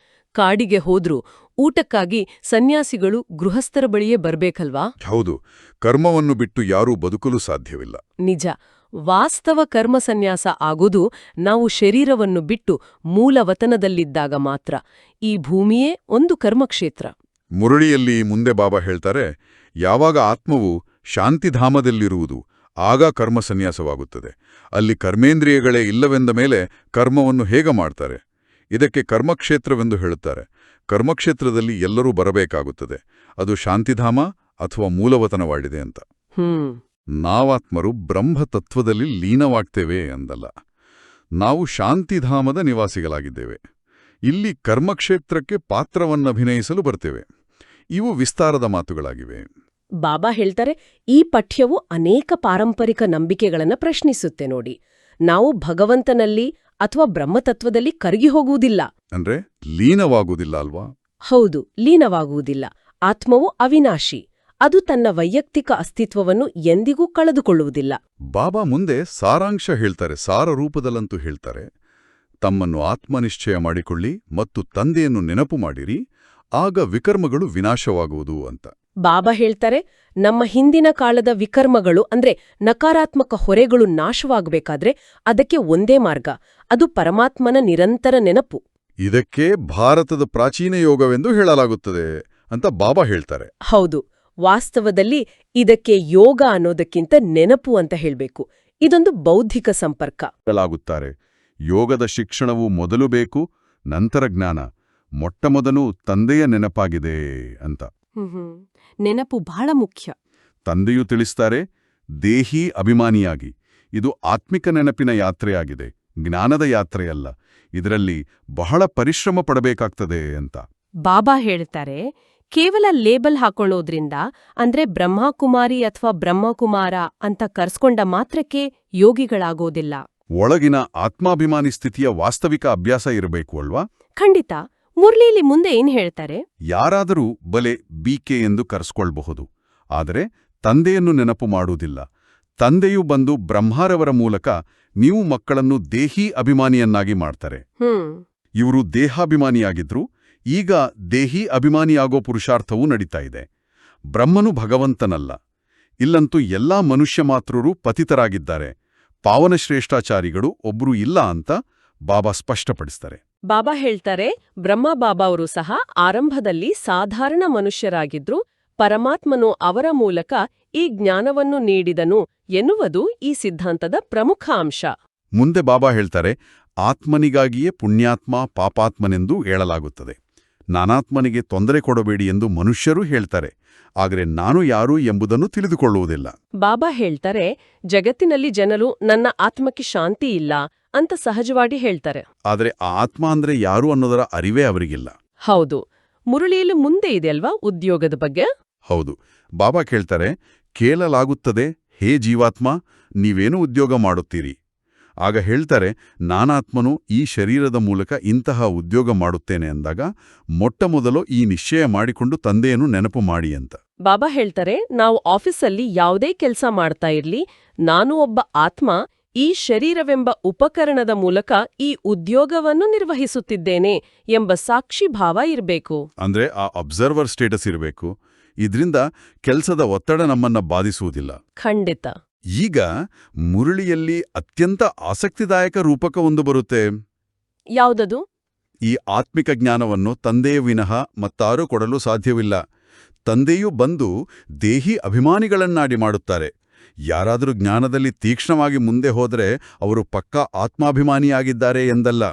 ಕಾಡಿಗೆ ಹೋದ್ರೂ ಊಟಕ್ಕಾಗಿ ಸನ್ಯಾಸಿಗಳು ಗೃಹಸ್ಥರ ಬಳಿಯೇ ಬರ್ಬೇಕಲ್ವಾ? ಹೌದು, ಕರ್ಮವನ್ನು ಬಿಟ್ಟು ಯಾರೂ ಬದುಕಲು ಸಾಧ್ಯವಿಲ್ಲ. ನಿಜ. ವಾಸ್ತವ ಕರ್ಮ ಸನ್ಯಾಸ ಆಗೋದು ನಾವು ಶರೀರವನ್ನು ಬಿಟ್ಟು ಮೂಲವತನದಲ್ಲಿದ್ದಾಗ ಮಾತ್ರ. ಈ ಭೂಮಿಯೇ ಒಂದು ಕರ್ಮಕ್ಷೇತ್ರ. ಮುರಳಿಯಲ್ಲಿ ಮುಂದೆ ಬಾಬಾ ಹೇಳ್ತಾರೆ, ಯಾವಾಗ ಆತ್ಮವು ಶಾಂತಿಧಾಮದಲ್ಲಿರುವುದು ಆಗ ಕರ್ಮ ಸನ್ಯಾಸವಾಗುತ್ತದೆ. ಅಲ್ಲಿ ಕರ್ಮೇಂದ್ರಿಯಗಳೇ ಇಲ್ಲವೆಂದ ಮೇಲೆ ಕರ್ಮವನ್ನು ಹೇಗೆ ಮಾಡ್ತಾರೆ? ಇದಕ್ಕೆ ಕರ್ಮಕ್ಷೇತ್ರವೆಂದು ಹೇಳುತ್ತಾರೆ. ಕರ್ಮಕ್ಷೇತ್ರದಲ್ಲಿ ಎಲ್ಲರೂ ಬರಬೇಕಾಗುತ್ತದೆ. ಅದು ಶಾಂತಿಧಾಮ ಅಥವಾ ಮೂಲವತನವಾಡಿದೆ ಅಂತ. ನಾವಾತ್ಮರು ಬ್ರಹ್ಮತತ್ವದಲ್ಲಿ ಲೀನವಾಗ್ತೇವೆ ಅಂದಲ್ಲ, ನಾವು ಶಾಂತಿಧಾಮದ ನಿವಾಸಿಗಳಾಗಿದ್ದೇವೆ. ಇಲ್ಲಿ ಕರ್ಮಕ್ಷೇತ್ರಕ್ಕೆ ಪಾತ್ರವನ್ನಭಿನಯಿಸಲು ಬರ್ತೇವೆ. ಇವು ವಿಸ್ತಾರದ ಮಾತುಗಳಾಗಿವೆ. ಬಾಬಾ ಹೇಳ್ತಾರೆ, ಈ ಪಠ್ಯವು ಅನೇಕ ಪಾರಂಪರಿಕ ನಂಬಿಕೆಗಳನ್ನು ಪ್ರಶ್ನಿಸುತ್ತೆ ನೋಡಿ. ನಾವು ಭಗವಂತನಲ್ಲಿ ಅಥವಾ ಬ್ರಹ್ಮತತ್ವದಲ್ಲಿ ಕರಗಿ ಹೋಗುವುದಿಲ್ಲ. ಅಂದ್ರೆ ಲೀನವಾಗುವುದಿಲ್ಲ ಅಲ್ವಾ? ಹೌದು, ಲೀನವಾಗುವುದಿಲ್ಲ. ಆತ್ಮವು ಅವಿನಾಶಿ. ಅದು ತನ್ನ ವೈಯಕ್ತಿಕ ಅಸ್ತಿತ್ವವನ್ನು ಎಂದಿಗೂ ಕಳೆದುಕೊಳ್ಳುವುದಿಲ್ಲ. ಬಾಬಾ ಮುಂದೆ ಸಾರಾಂಶ ಹೇಳ್ತಾರೆ, ಸಾರ ರೂಪದಲ್ಲಂತೂ ಹೇಳ್ತಾರೆ. ತಮ್ಮನ್ನು ಆತ್ಮನಿಶ್ಚಯ ಮಾಡಿಕೊಳ್ಳಿ ಮತ್ತು ತಂದೆಯನ್ನು ನೆನಪು ಮಾಡಿರಿ, ಆಗ ವಿಕರ್ಮಗಳು ವಿನಾಶವಾಗುವುದು ಅಂತ. ಬಾಬಾ ಹೇಳ್ತಾರೆ, ನಮ್ಮ ಹಿಂದಿನ ಕಾಲದ ವಿಕರ್ಮಗಳು ಅಂದ್ರೆ ನಕಾರಾತ್ಮಕ ಹೊರೆಗಳು ನಾಶವಾಗಬೇಕಾದ್ರೆ ಅದಕ್ಕೆ ಒಂದೇ ಮಾರ್ಗ, ಅದು ಪರಮಾತ್ಮನ ನಿರಂತರ ನೆನಪು. ಇದಕ್ಕೆ ಭಾರತದ ಪ್ರಾಚೀನ ಯೋಗವೆಂದು ಹೇಳಲಾಗುತ್ತದೆ ಅಂತ ಬಾಬಾ ಹೇಳ್ತಾರೆ. ಹೌದು, ವಾಸ್ತವದಲ್ಲಿ ಇದಕ್ಕೆ ಯೋಗ ಅನ್ನೋದಕ್ಕಿಂತ ನೆನಪು ಅಂತ ಹೇಳ್ಬೇಕು. ಇದೊಂದು ಬೌದ್ಧಿಕ ಸಂಪರ್ಕ. ಹೇಳಲಾಗುತ್ತಾರೆ. ಯೋಗದ ಶಿಕ್ಷಣವು ಮೊದಲು ಬೇಕು, ನಂತರ ಜ್ಞಾನ. ಮೊಟ್ಟಮೊದಲು ತಂದೆಯ ನೆನಪಾಗಿದೆ ಅಂತ. ನೆನಪು ಬಹಳ ಮುಖ್ಯ. ತಂದೆಯು ತಿಳಿಸ್ತಾರೆ, ದೇಹಿ ಅಭಿಮಾನಿಯಾಗಿ. ಇದು ಆತ್ಮಿಕ ನೆನಪಿನ ಯಾತ್ರೆಯಾಗಿದೆ, ಜ್ಞಾನದ ಯಾತ್ರೆಯಲ್ಲ. ಇದರಲ್ಲಿ ಬಹಳ ಪರಿಶ್ರಮ ಪಡಬೇಕಾಗ್ತದೆ ಅಂತ. ಬಾಬಾ ಹೇಳ್ತಾರೆ, ಕೇವಲ ಲೇಬಲ್ ಹಾಕೊಳ್ಳೋದ್ರಿಂದ, ಅಂದ್ರೆ ಬ್ರಹ್ಮಕುಮಾರಿ ಅಥವಾ ಬ್ರಹ್ಮಕುಮಾರ ಅಂತ ಕರ್ಸ್ಕೊಂಡ ಮಾತ್ರಕ್ಕೆ ಯೋಗಿಗಳಾಗೋದಿಲ್ಲ. ಒಳಗಿನ ಆತ್ಮಾಭಿಮಾನಿ ಸ್ಥಿತಿಯ ವಾಸ್ತವಿಕ ಅಭ್ಯಾಸ ಇರಬೇಕು ಅಲ್ವಾ? ಖಂಡಿತ. ಮುರಳಿಲಿ ಮುಂದೆ ಏನ್ ಹೇಳ್ತಾರೆ? ಯಾರಾದರೂ ಬಲೆ ಬಿಕೆ ಎಂದು ಕರೆಸ್ಕೊಳ್ಬಹುದು, ಆದರೆ ತಂದೆಯನ್ನು ನೆನಪು ಮಾಡುವುದಿಲ್ಲ. ತಂದೆಯು ಬಂದು ಬ್ರಹ್ಮಾರವರ ಮೂಲಕ ನೀವು ಮಕ್ಕಳನ್ನು ದೇಹಿ ಅಭಿಮಾನಿಯನ್ನಾಗಿ ಮಾಡ್ತಾರೆ. ಇವರು ದೇಹಾಭಿಮಾನಿಯಾಗಿದ್ರು, ಈಗ ದೇಹಿ ಅಭಿಮಾನಿಯಾಗೋ ಪುರುಷಾರ್ಥವೂ ನಡೀತಾ ಇದೆ. ಬ್ರಹ್ಮನು ಭಗವಂತನಲ್ಲ. ಇಲ್ಲಂತೂ ಎಲ್ಲಾ ಮನುಷ್ಯ ಮಾತ್ರರು ಪತಿತರಾಗಿದ್ದಾರೆ. ಪಾವನ ಶ್ರೇಷ್ಠಾಚಾರಿಗಳು ಒಬ್ರೂ ಇಲ್ಲ ಅಂತ ಬಾಬಾ ಸ್ಪಷ್ಟಪಡಿಸ್ತಾರೆ. ಬಾಬಾ ಹೇಳ್ತಾರೆ, ಬ್ರಹ್ಮ ಬಾಬಾ ಅವರು ಸಹ ಆರಂಭದಲ್ಲಿ ಸಾಧಾರಣ ಮನುಷ್ಯರಾಗಿದ್ರು, ಪರಮಾತ್ಮನು ಅವರ ಮೂಲಕ ಈ ಜ್ಞಾನವನ್ನು ನೀಡಿದನು ಎನ್ನುವುದು ಈ ಸಿದ್ಧಾಂತದ ಪ್ರಮುಖ ಅಂಶ. ಮುಂದೆ ಬಾಬಾ ಹೇಳ್ತಾರೆ, ಆತ್ಮನಿಗಾಗಿಯೇ ಪುಣ್ಯಾತ್ಮ ಪಾಪಾತ್ಮನೆಂದು ಹೇಳಲಾಗುತ್ತದೆ. ನಾನಾತ್ಮನಿಗೆ ತೊಂದರೆ ಕೊಡಬೇಡಿ ಎಂದು ಮನುಷ್ಯರೂ ಹೇಳ್ತಾರೆ, ಆದರೆ ನಾನು ಯಾರು ಎಂಬುದನ್ನು ತಿಳಿದುಕೊಳ್ಳುವುದಿಲ್ಲ. ಬಾಬಾ ಹೇಳ್ತಾರೆ, ಜಗತ್ತಿನಲ್ಲಿ ಜನರು ನನ್ನ ಆತ್ಮಕ್ಕೆ ಶಾಂತಿ ಇಲ್ಲ ಅಂತ ಸಹಜವಾಗಿ ಹೇಳ್ತಾರೆ. ಆದರೆ ಆ ಆತ್ಮ ಅಂದ್ರೆ ಯಾರು ಅನ್ನೋದರ ಅರಿವೇ ಅವರಿಗಿಲ್ಲ. ಹೌದು. ಮುರಳಿಯಲ್ಲಿ ಮುಂದೆ ಇದೆ ಅಲ್ವಾ ಉದ್ಯೋಗದ ಬಗ್ಗೆ? ಹೌದು. ಬಾಬಾ ಕೇಳ್ತಾರೆ, ಕೇಳಲಾಗುತ್ತದೆ, ಹೇ ಜೀವಾತ್ಮ, ನೀವೇನು ಉದ್ಯೋಗ ಮಾಡುತ್ತೀರಿ? ಆಗ ಹೇಳ್ತಾರೆ, ನಾನಾತ್ಮನು ಈ ಶರೀರದ ಮೂಲಕ ಇಂತಹ ಉದ್ಯೋಗ ಮಾಡುತ್ತೇನೆ ಅಂದಾಗ ಮೊಟ್ಟಮೊದಲು ಈ ನಿಶ್ಚಯ ಮಾಡಿಕೊಂಡು ತಂದೆಯನ್ನು ನೆನಪು ಮಾಡಿ ಅಂತ. ಬಾಬಾ ಹೇಳ್ತಾರೆ, ನಾವು ಆಫೀಸಲ್ಲಿ ಯಾವುದೇ ಕೆಲಸ ಮಾಡ್ತಾ ಇರ್ಲಿ, ನಾನು ಒಬ್ಬ ಆತ್ಮ ಈ ಶರೀರವೆಂಬ ಉಪಕರಣದ ಮೂಲಕ ಈ ಉದ್ಯೋಗವನ್ನು ನಿರ್ವಹಿಸುತ್ತಿದ್ದೇನೆ ಎಂಬ ಸಾಕ್ಷಿ ಭಾವ ಇರಬೇಕು. ಅಂದ್ರೆ ಆ ಅಬ್ಸರ್ವರ್ ಸ್ಟೇಟಸ್ ಇರಬೇಕು. ಇದ್ರಿಂದ ಕೆಲಸದ ಒತ್ತಡ ನಮ್ಮನ್ನ ಬಾಧಿಸುವುದಿಲ್ಲ. ಖಂಡಿತ. ಈಗ ಮುರಳಿಯಲ್ಲಿ ಅತ್ಯಂತ ಆಸಕ್ತಿದಾಯಕ ರೂಪಕವೊಂದು ಬರುತ್ತೆ. ಯಾವುದದು? ಈ ಆತ್ಮಿಕ ಜ್ಞಾನವನ್ನು ತಂದೆಯ ವಿನಃ ಮತ್ತಾರೂ ಕೊಡಲು ಸಾಧ್ಯವಿಲ್ಲ. ತಂದೆಯೂ ಬಂದು ದೇಹಿ ಅಭಿಮಾನಿಗಳನ್ನಾಡಿ ಮಾಡುತ್ತಾರೆ. ಯಾರಾದರೂ ಜ್ಞಾನದಲ್ಲಿ ತೀಕ್ಷ್ಣವಾಗಿ ಮುಂದೆ ಹೋದರೆ ಅವರು ಪಕ್ಕಾ ಆತ್ಮಾಭಿಮಾನಿಯಾಗಿದ್ದಾರೆ ಎಂದಲ್ಲ.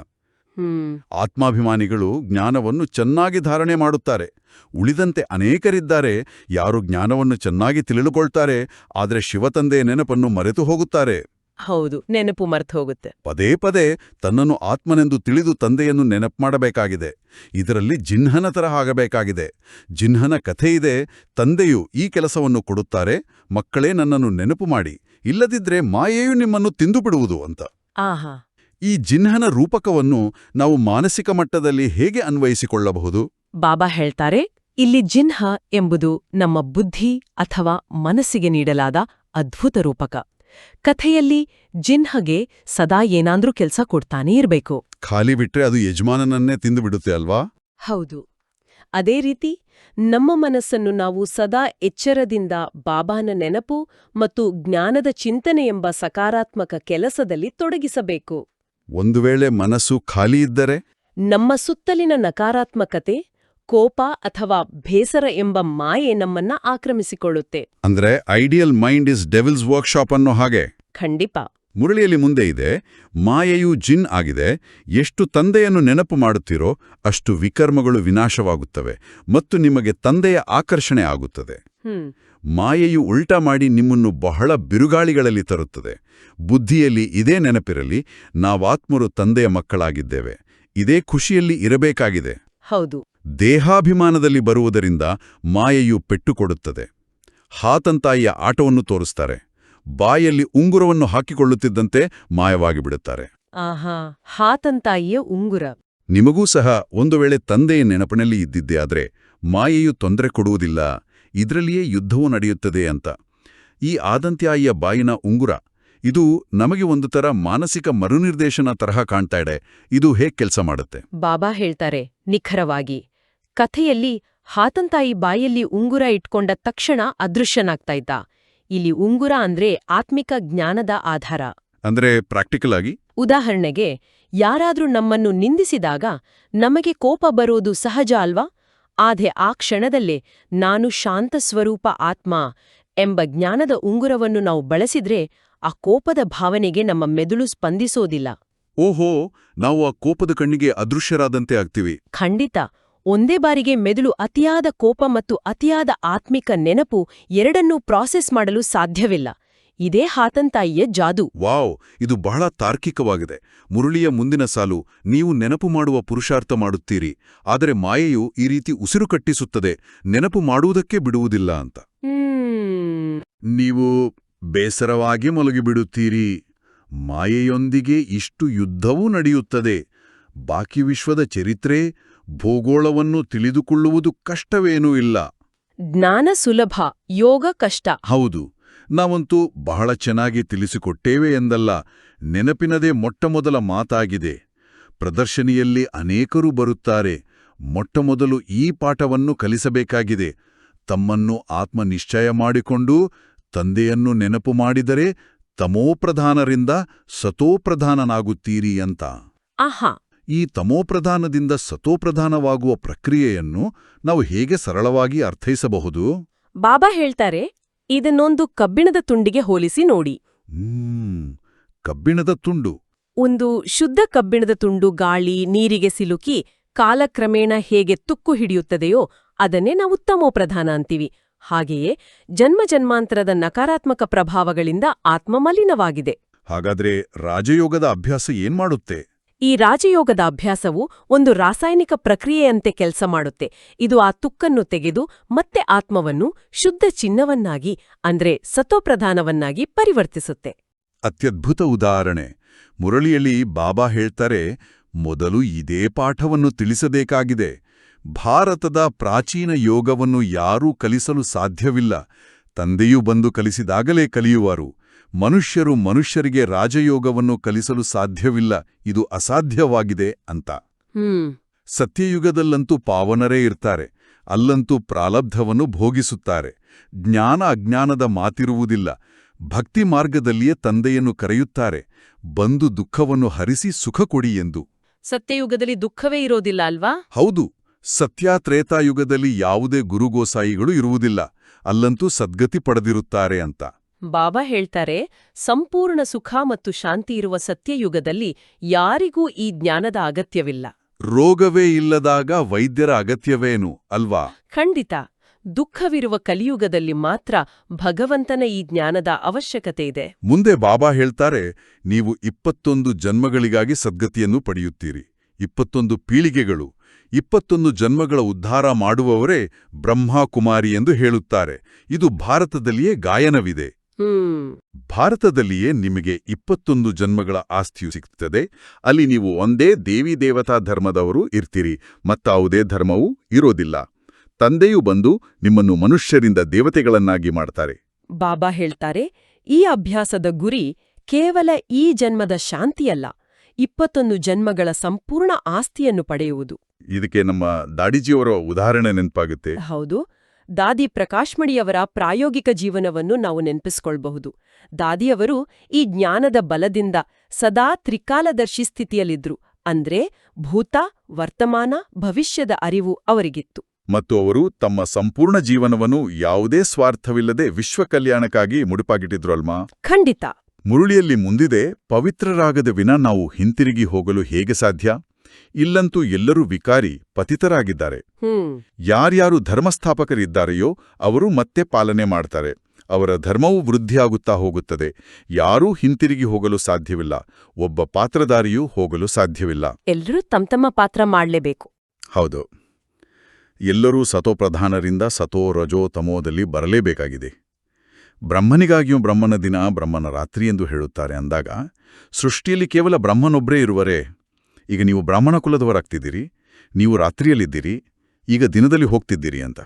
ಆತ್ಮಾಭಿಮಾನಿಗಳು ಜ್ಞಾನವನ್ನು ಚೆನ್ನಾಗಿ ಧಾರಣೆ ಮಾಡುತ್ತಾರೆ. ಉಳಿದಂತೆ ಅನೇಕರಿದ್ದಾರೆ, ಯಾರು ಜ್ಞಾನವನ್ನು ಚೆನ್ನಾಗಿ ತಿಳಿದುಕೊಳ್ತಾರೆ, ಆದರೆ ಶಿವತಂದೆಯ ನೆನಪನ್ನು ಮರೆತು ಹೋಗುತ್ತಾರೆ. ಹೌದು, ನೆನಪು ಮರೆತು ಹೋಗುತ್ತೆ. ಪದೇ ಪದೇ ತನ್ನನ್ನು ಆತ್ಮನೆಂದು ತಿಳಿದು ತಂದೆಯನ್ನು ನೆನಪು ಮಾಡಬೇಕಾಗಿದೆ. ಇದರಲ್ಲಿ ಜಿನ್ಹನ ತರಹ ಆಗಬೇಕಾಗಿದೆ. ಜಿನ್ಹನ ಕಥೆಯಿದೆ. ತಂದೆಯು ಈ ಕೆಲಸವನ್ನು ಕೊಡುತ್ತಾರೆ, ಮಕ್ಕಳೇ ನನ್ನನ್ನು ನೆನಪು ಮಾಡಿ, ಇಲ್ಲದಿದ್ರೆ ಮಾಯೆಯು ನಿಮ್ಮನ್ನು ತಿಂದುಬಿಡುವುದು ಅಂತ. ಆಹಾ. ಈ ಜಿನ್ಹನ ರೂಪಕವನ್ನು ನಾವು ಮಾನಸಿಕ ಮಟ್ಟದಲ್ಲಿ ಹೇಗೆ ಅನ್ವಯಿಸಿಕೊಳ್ಳಬಹುದು? ಬಾಬಾ ಹೇಳ್ತಾರೆ, ಇಲ್ಲಿ ಜಿನ್ಹ ಎಂಬುದು ನಮ್ಮ ಬುದ್ಧಿ ಅಥವಾ ಮನಸ್ಸಿಗೆ ನೀಡಲಾದ ಅದ್ಭುತ ರೂಪಕ. ಕಥೆಯಲ್ಲಿ ಜಿನ್ಹಗೆ ಸದಾ ಏನಾದ್ರೂ ಕೆಲ್ಸ ಕೊಡ್ತಾನೇ ಇರ್ಬೇಕು. ಖಾಲಿ ಬಿಟ್ರೆ ಅದು ಯಜಮಾನನನ್ನೇ ತಿಂದು ಬಿಡುತ್ತೆ ಅಲ್ವಾ? ಹೌದು. ಅದೇ ರೀತಿ ನಮ್ಮ ಮನಸ್ಸನ್ನು ನಾವು ಸದಾ ಎಚ್ಚರದಿಂದ ಬಾಬಾನ ನೆನಪು ಮತ್ತು ಜ್ಞಾನದ ಚಿಂತನೆ ಎಂಬ ಸಕಾರಾತ್ಮಕ ಕೆಲಸದಲ್ಲಿ ತೊಡಗಿಸಬೇಕು. ಒಂದು ವೇಳೆ ಮನಸ್ಸು ಖಾಲಿ ಇದ್ದರೆ ನಮ್ಮ ಸುತ್ತಲಿನ ನಕಾರಾತ್ಮಕತೆ, ಕೋಪ ಅಥವಾ ಬೇಸರ ಎಂಬ ಮಾಯೆ ನಮ್ಮನ್ನ ಆಕ್ರಮಿಸಿಕೊಳ್ಳುತ್ತೆ. ಅಂದ್ರೆ ideal mind is devils workshop ಅನ್ನೋ ಹಾಗೆ. ಖಂಡಿತ. ಮುರಳಿಯಲ್ಲಿ ಮುಂದೆ ಇದೆ, ಮಾಯೆಯು ಜಿನ್ ಆಗಿದೆ. ಎಷ್ಟು ತಂದೆಯನ್ನು ನೆನಪು ಮಾಡುತ್ತೀರೋ ಅಷ್ಟು ವಿಕರ್ಮಗಳು ವಿನಾಶವಾಗುತ್ತವೆ ಮತ್ತು ನಿಮಗೆ ತಂದೆಯ ಆಕರ್ಷಣೆ ಆಗುತ್ತದೆ. ಮಾಯೆಯು ಉಲ್ಟಾ ಮಾಡಿ ನಿಮ್ಮನ್ನು ಬಹಳ ಬಿರುಗಾಳಿಗಳಲ್ಲಿ ತರುತ್ತದೆ. ಬುದ್ಧಿಯಲ್ಲಿ ಇದೇ ನೆನಪಿರಲಿ, ನಾವಾತ್ಮರು ತಂದೆಯ ಮಕ್ಕಳಾಗಿದ್ದೇವೆ. ಇದೇ ಖುಷಿಯಲ್ಲಿ ಇರಬೇಕಾಗಿದೆ. ಹೌದು. ದೇಹಾಭಿಮಾನದಲ್ಲಿ ಬರುವುದರಿಂದ ಮಾಯೆಯು ಪೆಟ್ಟುಕೊಡುತ್ತದೆ. ಹಾತಂತಾಯಿಯ ಆಟವನ್ನು ತೋರಿಸ್ತಾರೆ. ಬಾಯಲ್ಲಿ ಉಂಗುರವನ್ನು ಹಾಕಿಕೊಳ್ಳುತ್ತಿದ್ದಂತೆ ಮಾಯವಾಗಿಬಿಡುತ್ತಾರೆ. ಆಹಾ, ಹಾತಂತಾಯಿಯ ಉಂಗುರ. ನಿಮಗೂ ಸಹ ಒಂದು ವೇಳೆ ತಂದೆಯ ನೆನಪಿನಲ್ಲಿ ಇದ್ದಿದ್ದೇ ಆದ್ರೆ ಮಾಯೆಯು ತೊಂದರೆ ಕೊಡುವುದಿಲ್ಲ, ಇದರಲ್ಲಿಯೇ ಯುದ್ಧವೂ ನಡೆಯುತ್ತದೆ ಅಂತ. ಈ ಆದಂತ್ಯಾಯಿಯ ಬಾಯಿನ ಉಂಗುರ, ಇದು ನಮಗೆ ಒಂದು ತರ ಮಾನಸಿಕ ಮರುನಿರ್ದೇಶನ ತರಹ ಕಾಣ್ತಾ ಇದೆ. ಇದು ಹೇಗೆ ಕೆಲಸ ಮಾಡುತ್ತೆ? ಬಾಬಾ ಹೇಳ್ತಾರೆ ನಿಖರವಾಗಿ, ಕಥೆಯಲ್ಲಿ ಹಾತಂತಾಯಿ ಬಾಯಲ್ಲಿ ಉಂಗುರ ಇಟ್ಕೊಂಡ ತಕ್ಷಣ ಅದೃಶ್ಯನಾಗ್ತಾ ಇದ್ದ. ಇಲ್ಲಿ ಉಂಗುರ ಅಂದ್ರೆ ಆತ್ಮಿಕ ಜ್ಞಾನದ ಆಧಾರ. ಅಂದ್ರೆ ಪ್ರಾಕ್ಟಿಕಲ್ ಆಗಿ ಉದಾಹರಣೆಗೆ, ಯಾರಾದ್ರೂ ನಮ್ಮನ್ನು ನಿಂದಿಸಿದಾಗ ನಮಗೆ ಕೋಪ ಬರೋದು ಸಹಜ ಅಲ್ವಾ? ಆದ್ರೆ ಆ ಕ್ಷಣದಲ್ಲೇ ನಾನು ಶಾಂತ ಸ್ವರೂಪ ಆತ್ಮ ಎಂಬ ಜ್ಞಾನದ ಉಂಗುರವನ್ನು ನಾವು ಬಳಸಿದ್ರೆ ಆ ಕೋಪದ ಭಾವನೆಗೆ ನಮ್ಮ ಮೆದುಳು ಸ್ಪಂದಿಸೋದಿಲ್ಲ. ಓಹೋ, ನಾವು ಆ ಕೋಪದ ಕಣ್ಣಿಗೆ ಅದೃಶ್ಯರಾದಂತೆ ಆಗ್ತೀವಿ. ಖಂಡಿತ. ಒಂದೇ ಬಾರಿಗೆ ಮೆದುಳು ಅತಿಯಾದ ಕೋಪ ಮತ್ತು ಅತಿಯಾದ ಆತ್ಮಿಕ ನೆನಪು ಎರಡನ್ನೂ ಪ್ರಾಸೆಸ್ ಮಾಡಲು ಸಾಧ್ಯವಿಲ್ಲ. ಇದೇ ಹಾತಂತಾಯಿಯ ಜಾದು. ವಾವ್, ಇದು ಬಹಳ ತಾರ್ಕಿಕವಾಗಿದೆ. ಮುರಳಿಯ ಮುಂದಿನ ಸಾಲು, ನೀವು ನೆನಪು ಮಾಡುವ ಪುರುಷಾರ್ಥ ಮಾಡುತ್ತೀರಿ, ಆದರೆ ಮಾಯೆಯು ಈ ರೀತಿ ಉಸಿರು ಕಟ್ಟಿಸುತ್ತದೆ, ನೆನಪು ಮಾಡುವುದಕ್ಕೆ ಬಿಡುವುದಿಲ್ಲ ಅಂತ. ನೀವು ಬೇಸರವಾಗಿ ಮಲಗಿಬಿಡುತ್ತೀರಿ. ಮಾಯೆಯೊಂದಿಗೆ ಇಷ್ಟು ಯುದ್ಧವೂ ನಡೆಯುತ್ತದೆ. ಬಾಕಿ ವಿಶ್ವದ ಚರಿತ್ರೆ, ಭೂಗೋಳವನ್ನು ತಿಳಿದುಕೊಳ್ಳುವುದು ಕಷ್ಟವೇನೂ ಇಲ್ಲ. ಜ್ಞಾನ ಸುಲಭ, ಯೋಗ ಕಷ್ಟ. ಹೌದು, ನಾವಂತೂ ಬಹಳ ಚೆನ್ನಾಗಿ ತಿಳಿಸಿಕೊಟ್ಟೇವೆ ಎಂದಲ್ಲ, ನೆನಪಿನದೇ ಮೊಟ್ಟಮೊದಲ ಮಾತಾಗಿದೆ. ಪ್ರದರ್ಶನಿಯಲ್ಲಿ ಅನೇಕರು ಬರುತ್ತಾರೆ. ಮೊಟ್ಟಮೊದಲು ಈ ಪಾಠವನ್ನು ಕಲಿಸಬೇಕಾಗಿದೆ. ತಮ್ಮನ್ನು ಆತ್ಮನಿಶ್ಚಯ ಮಾಡಿಕೊಂಡು ತಂದೆಯನ್ನು ನೆನಪು ಮಾಡಿದರೆ ತಮೋಪ್ರಧಾನರಿಂದ ಸತೋಪ್ರಧಾನನಾಗುತ್ತೀರಿ ಅಂತ. ಆಹಾ. ಈ ತಮೋಪ್ರಧಾನದಿಂದ ಸತೋಪ್ರಧಾನವಾಗುವ ಪ್ರಕ್ರಿಯೆಯನ್ನು ನಾವು ಹೇಗೆ ಸರಳವಾಗಿ ಅರ್ಥೈಸಬಹುದು? ಬಾಬಾ ಹೇಳ್ತಾರೆ, ಇದನ್ನೊಂದು ಕಬ್ಬಿಣದ ತುಂಡಿಗೆ ಹೋಲಿಸಿ ನೋಡಿ. ಕಬ್ಬಿಣದ ತುಂಡು. ಒಂದು ಶುದ್ಧ ಕಬ್ಬಿಣದ ತುಂಡು ಗಾಳಿ, ನೀರಿಗೆ ಸಿಲುಕಿ ಕಾಲಕ್ರಮೇಣ ಹೇಗೆ ತುಕ್ಕು ಹಿಡಿಯುತ್ತದೆಯೋ ಅದನ್ನೇ ನಾವು ತಮೋಪ್ರಧಾನ ಅಂತೀವಿ. ಹಾಗೆಯೇ ಜನ್ಮಜನ್ಮಾಂತರದ ನಕಾರಾತ್ಮಕ ಪ್ರಭಾವಗಳಿಂದ ಆತ್ಮ ಮಲಿನವಾಗಿದೆ. ಹಾಗಾದ್ರೆ ರಾಜಯೋಗದ ಅಭ್ಯಾಸ ಏನ್ ಮಾಡುತ್ತೆ? ಈ ರಾಜಯೋಗದ ಅಭ್ಯಾಸವು ಒಂದು ರಾಸಾಯನಿಕ ಪ್ರಕ್ರಿಯೆಯಂತೆ ಕೆಲಸ ಮಾಡುತ್ತೆ. ಇದು ಆ ತುಕ್ಕನ್ನು ತೆಗೆದು ಮತ್ತೆ ಆತ್ಮವನ್ನು ಶುದ್ಧ ಚಿನ್ನವನ್ನಾಗಿ, ಅಂದ್ರೆ ಸತೋಪ್ರಧಾನವನ್ನಾಗಿ ಪರಿವರ್ತಿಸುತ್ತೆ. ಅತ್ಯದ್ಭುತ ಉದಾಹರಣೆ. ಮುರಳಿಯಲ್ಲಿ ಬಾಬಾ ಹೇಳ್ತಾರೆ, ಮೊದಲು ಇದೇ ಪಾಠವನ್ನು ತಿಳಿಸಬೇಕಾಗಿದೆ. ಭಾರತದ ಪ್ರಾಚೀನ ಯೋಗವನ್ನು ಯಾರೂ ಕಲಿಸಲು ಸಾಧ್ಯವಿಲ್ಲ. ತಂದೆಯೂ ಬಂದು ಕಲಿಸಿದಾಗಲೇ ಕಲಿಯುವರು. ಮನುಷ್ಯರು ಮನುಷ್ಯರಿಗೆ ರಾಜಯೋಗವನ್ನು ಕಲಿಸಲು ಸಾಧ್ಯವಿಲ್ಲ, ಇದು ಅಸಾಧ್ಯವಾಗಿದೆ ಅಂತ. ಸತ್ಯಯುಗದಲ್ಲಂತೂ ಪಾವನರೇ ಇರ್ತಾರೆ. ಅಲ್ಲಂತೂ ಪ್ರಾರಬ್ಧವನ್ನು ಭೋಗಿಸುತ್ತಾರೆ. ಜ್ಞಾನ ಅಜ್ಞಾನದ ಮಾತಿರುವುದಿಲ್ಲ. ಭಕ್ತಿ ಮಾರ್ಗದಲ್ಲಿಯೇ ತಂದೆಯನ್ನು ಕರೆಯುತ್ತಾರೆ, ಬಂದು ದುಃಖವನ್ನು ಹರಿಸಿ ಸುಖ ಕೊಡಿ ಎಂದು. ಸತ್ಯಯುಗದಲ್ಲಿ ದುಃಖವೇ ಇರೋದಿಲ್ಲ ಅಲ್ವಾ? ಹೌದು. ಸತ್ಯಾತ್ರೇತಾಯುಗದಲ್ಲಿ ಯಾವುದೇ ಗುರುಗೋಸಾಯಿಗಳು ಇರುವುದಿಲ್ಲ. ಅಲ್ಲಂತೂ ಸದ್ಗತಿ ಪಡೆದಿರುತ್ತಾರೆ ಅಂತ. ಬಾಬಾ ಹೇಳ್ತಾರೆ, ಸಂಪೂರ್ಣ ಸುಖ ಮತ್ತು ಶಾಂತಿ ಇರುವ ಸತ್ಯಯುಗದಲ್ಲಿ ಯಾರಿಗೂ ಈ ಜ್ಞಾನದ ಅಗತ್ಯವಿಲ್ಲ. ರೋಗವೇ ಇಲ್ಲದಾಗ ವೈದ್ಯರ ಅಗತ್ಯವೇನು ಅಲ್ವಾ? ಖಂಡಿತ. ದುಃಖವಿರುವ ಕಲಿಯುಗದಲ್ಲಿ ಮಾತ್ರ ಭಗವಂತನ ಈ ಜ್ಞಾನದ ಅವಶ್ಯಕತೆ ಇದೆ. ಮುಂದೆ ಬಾಬಾ ಹೇಳ್ತಾರೆ, ನೀವು 21 ಜನ್ಮಗಳಿಗಾಗಿ ಸದ್ಗತಿಯನ್ನು ಪಡೆಯುತ್ತೀರಿ. 21 ಪೀಳಿಗೆಗಳು, 21 ಜನ್ಮಗಳ ಉದ್ಧಾರ ಮಾಡುವವರೇ ಬ್ರಹ್ಮಕುಮಾರಿ ಎಂದು ಹೇಳುತ್ತಾರೆ. ಇದು ಭಾರತದಲ್ಲಿಯೇ ಗಾಯನವಿದೆ. ಭಾರತದಲ್ಲಿಯೇ ನಿಮಗೆ 21 ಜನ್ಮಗಳ ಆಸ್ತಿಯು ಸಿಗ್ತದೆ. ಅಲ್ಲಿ ನೀವು ಒಂದೇ ದೇವಿ ದೇವತಾ ಧರ್ಮದವರು ಇರ್ತೀರಿ, ಮತ್ತಾವುದೇ ಧರ್ಮವೂ ಇರೋದಿಲ್ಲ. ತಂದೆಯು ಬಂದು ನಿಮ್ಮನ್ನು ಮನುಷ್ಯರಿಂದ ದೇವತೆಗಳನ್ನಾಗಿ ಮಾಡ್ತಾರೆ. ಬಾಬಾ ಹೇಳ್ತಾರೆ, ಈ ಅಭ್ಯಾಸದ ಗುರಿ ಕೇವಲ ಈ ಜನ್ಮದ ಶಾಂತಿಯಲ್ಲ, 21 ಜನ್ಮಗಳ ಸಂಪೂರ್ಣ ಆಸ್ತಿಯನ್ನು ಪಡೆಯುವುದು. ಇದಕ್ಕೆ ನಮ್ಮ ದಾಡಿಜಿಯವರ ಉದಾಹರಣೆ ನೆನಪಾಗುತ್ತೆ. ಹೌದು. ದಾದಿ ಪ್ರಕಾಶ್ಮಣಿಯವರ ಪ್ರಾಯೋಗಿಕ ಜೀವನವನ್ನು ನಾವು ನೆನಪಿಸ್ಕೊಳ್ಬಹುದು. ದಾದಿಯವರು ಈ ಜ್ಞಾನದ ಬಲದಿಂದ ಸದಾ ತ್ರಿಕಾಲದರ್ಶಿ ಸ್ಥಿತಿಯಲ್ಲಿದ್ರು. ಅಂದ್ರೆ ಭೂತ, ವರ್ತಮಾನ, ಭವಿಷ್ಯದ ಅರಿವು ಅವರಿಗಿತ್ತು. ಮತ್ತು ಅವರು ತಮ್ಮ ಸಂಪೂರ್ಣ ಜೀವನವನ್ನು ಯಾವುದೇ ಸ್ವಾರ್ಥವಿಲ್ಲದೆ ವಿಶ್ವ ಕಲ್ಯಾಣಕ್ಕಾಗಿ ಮುಡುಪಾಗಿಟ್ಟಿದ್ರು ಅಲ್ಮಾ? ಖಂಡಿತ. ಮುರುಳಿಯಲ್ಲಿ ಮುಂದಿದೆ, ಪವಿತ್ರರಾಗದ ವಿನ ನಾವು ಹಿಂತಿರುಗಿ ಹೋಗಲು ಹೇಗೆ ಸಾಧ್ಯ? ಇಲ್ಲಂತೂ ಎಲ್ಲರೂ ವಿಕಾರಿ, ಪತಿತರಾಗಿದ್ದಾರೆ. ಯಾರ್ಯಾರು ಧರ್ಮಸ್ಥಾಪಕರಿದ್ದಾರೆಯೋ ಅವರು ಮತ್ತೆ ಪಾಲನೆ ಮಾಡ್ತಾರೆ. ಅವರ ಧರ್ಮವೂ ವೃದ್ಧಿಯಾಗುತ್ತಾ ಹೋಗುತ್ತದೆ. ಯಾರೂ ಹಿಂತಿರುಗಿ ಹೋಗಲು ಸಾಧ್ಯವಿಲ್ಲ. ಒಬ್ಬ ಪಾತ್ರಧಾರಿಯೂ ಹೋಗಲು ಸಾಧ್ಯವಿಲ್ಲ. ಎಲ್ಲರೂ ತಮ್ಮ ಪಾತ್ರ ಮಾಡಲೇಬೇಕು. ಹೌದು. ಎಲ್ಲರೂ ಸತೋಪ್ರಧಾನರಿಂದ ಸತೋ ರಜೋ ತಮೋದಲ್ಲಿ ಬರಲೇಬೇಕಾಗಿದೆ. ಬ್ರಹ್ಮನಿಗಾಗಿಯೂ ಬ್ರಹ್ಮನ ದಿನ, ಬ್ರಹ್ಮನ ರಾತ್ರಿ ಎಂದು ಹೇಳುತ್ತಾರೆ ಅಂದಾಗ ಸೃಷ್ಟಿಯಲ್ಲಿ ಕೇವಲ ಬ್ರಹ್ಮನೊಬ್ಬರೇ ಇರುವರೇ? ಈಗ ನೀವು ಬ್ರಾಹ್ಮಣ ಕುಲದವರಾಗ್ತಿದ್ದೀರಿ, ನೀವು ರಾತ್ರಿಯಲ್ಲಿದ್ದೀರಿ, ಈಗ ದಿನದಲ್ಲಿ ಹೋಗ್ತಿದ್ದೀರಿ ಅಂತ.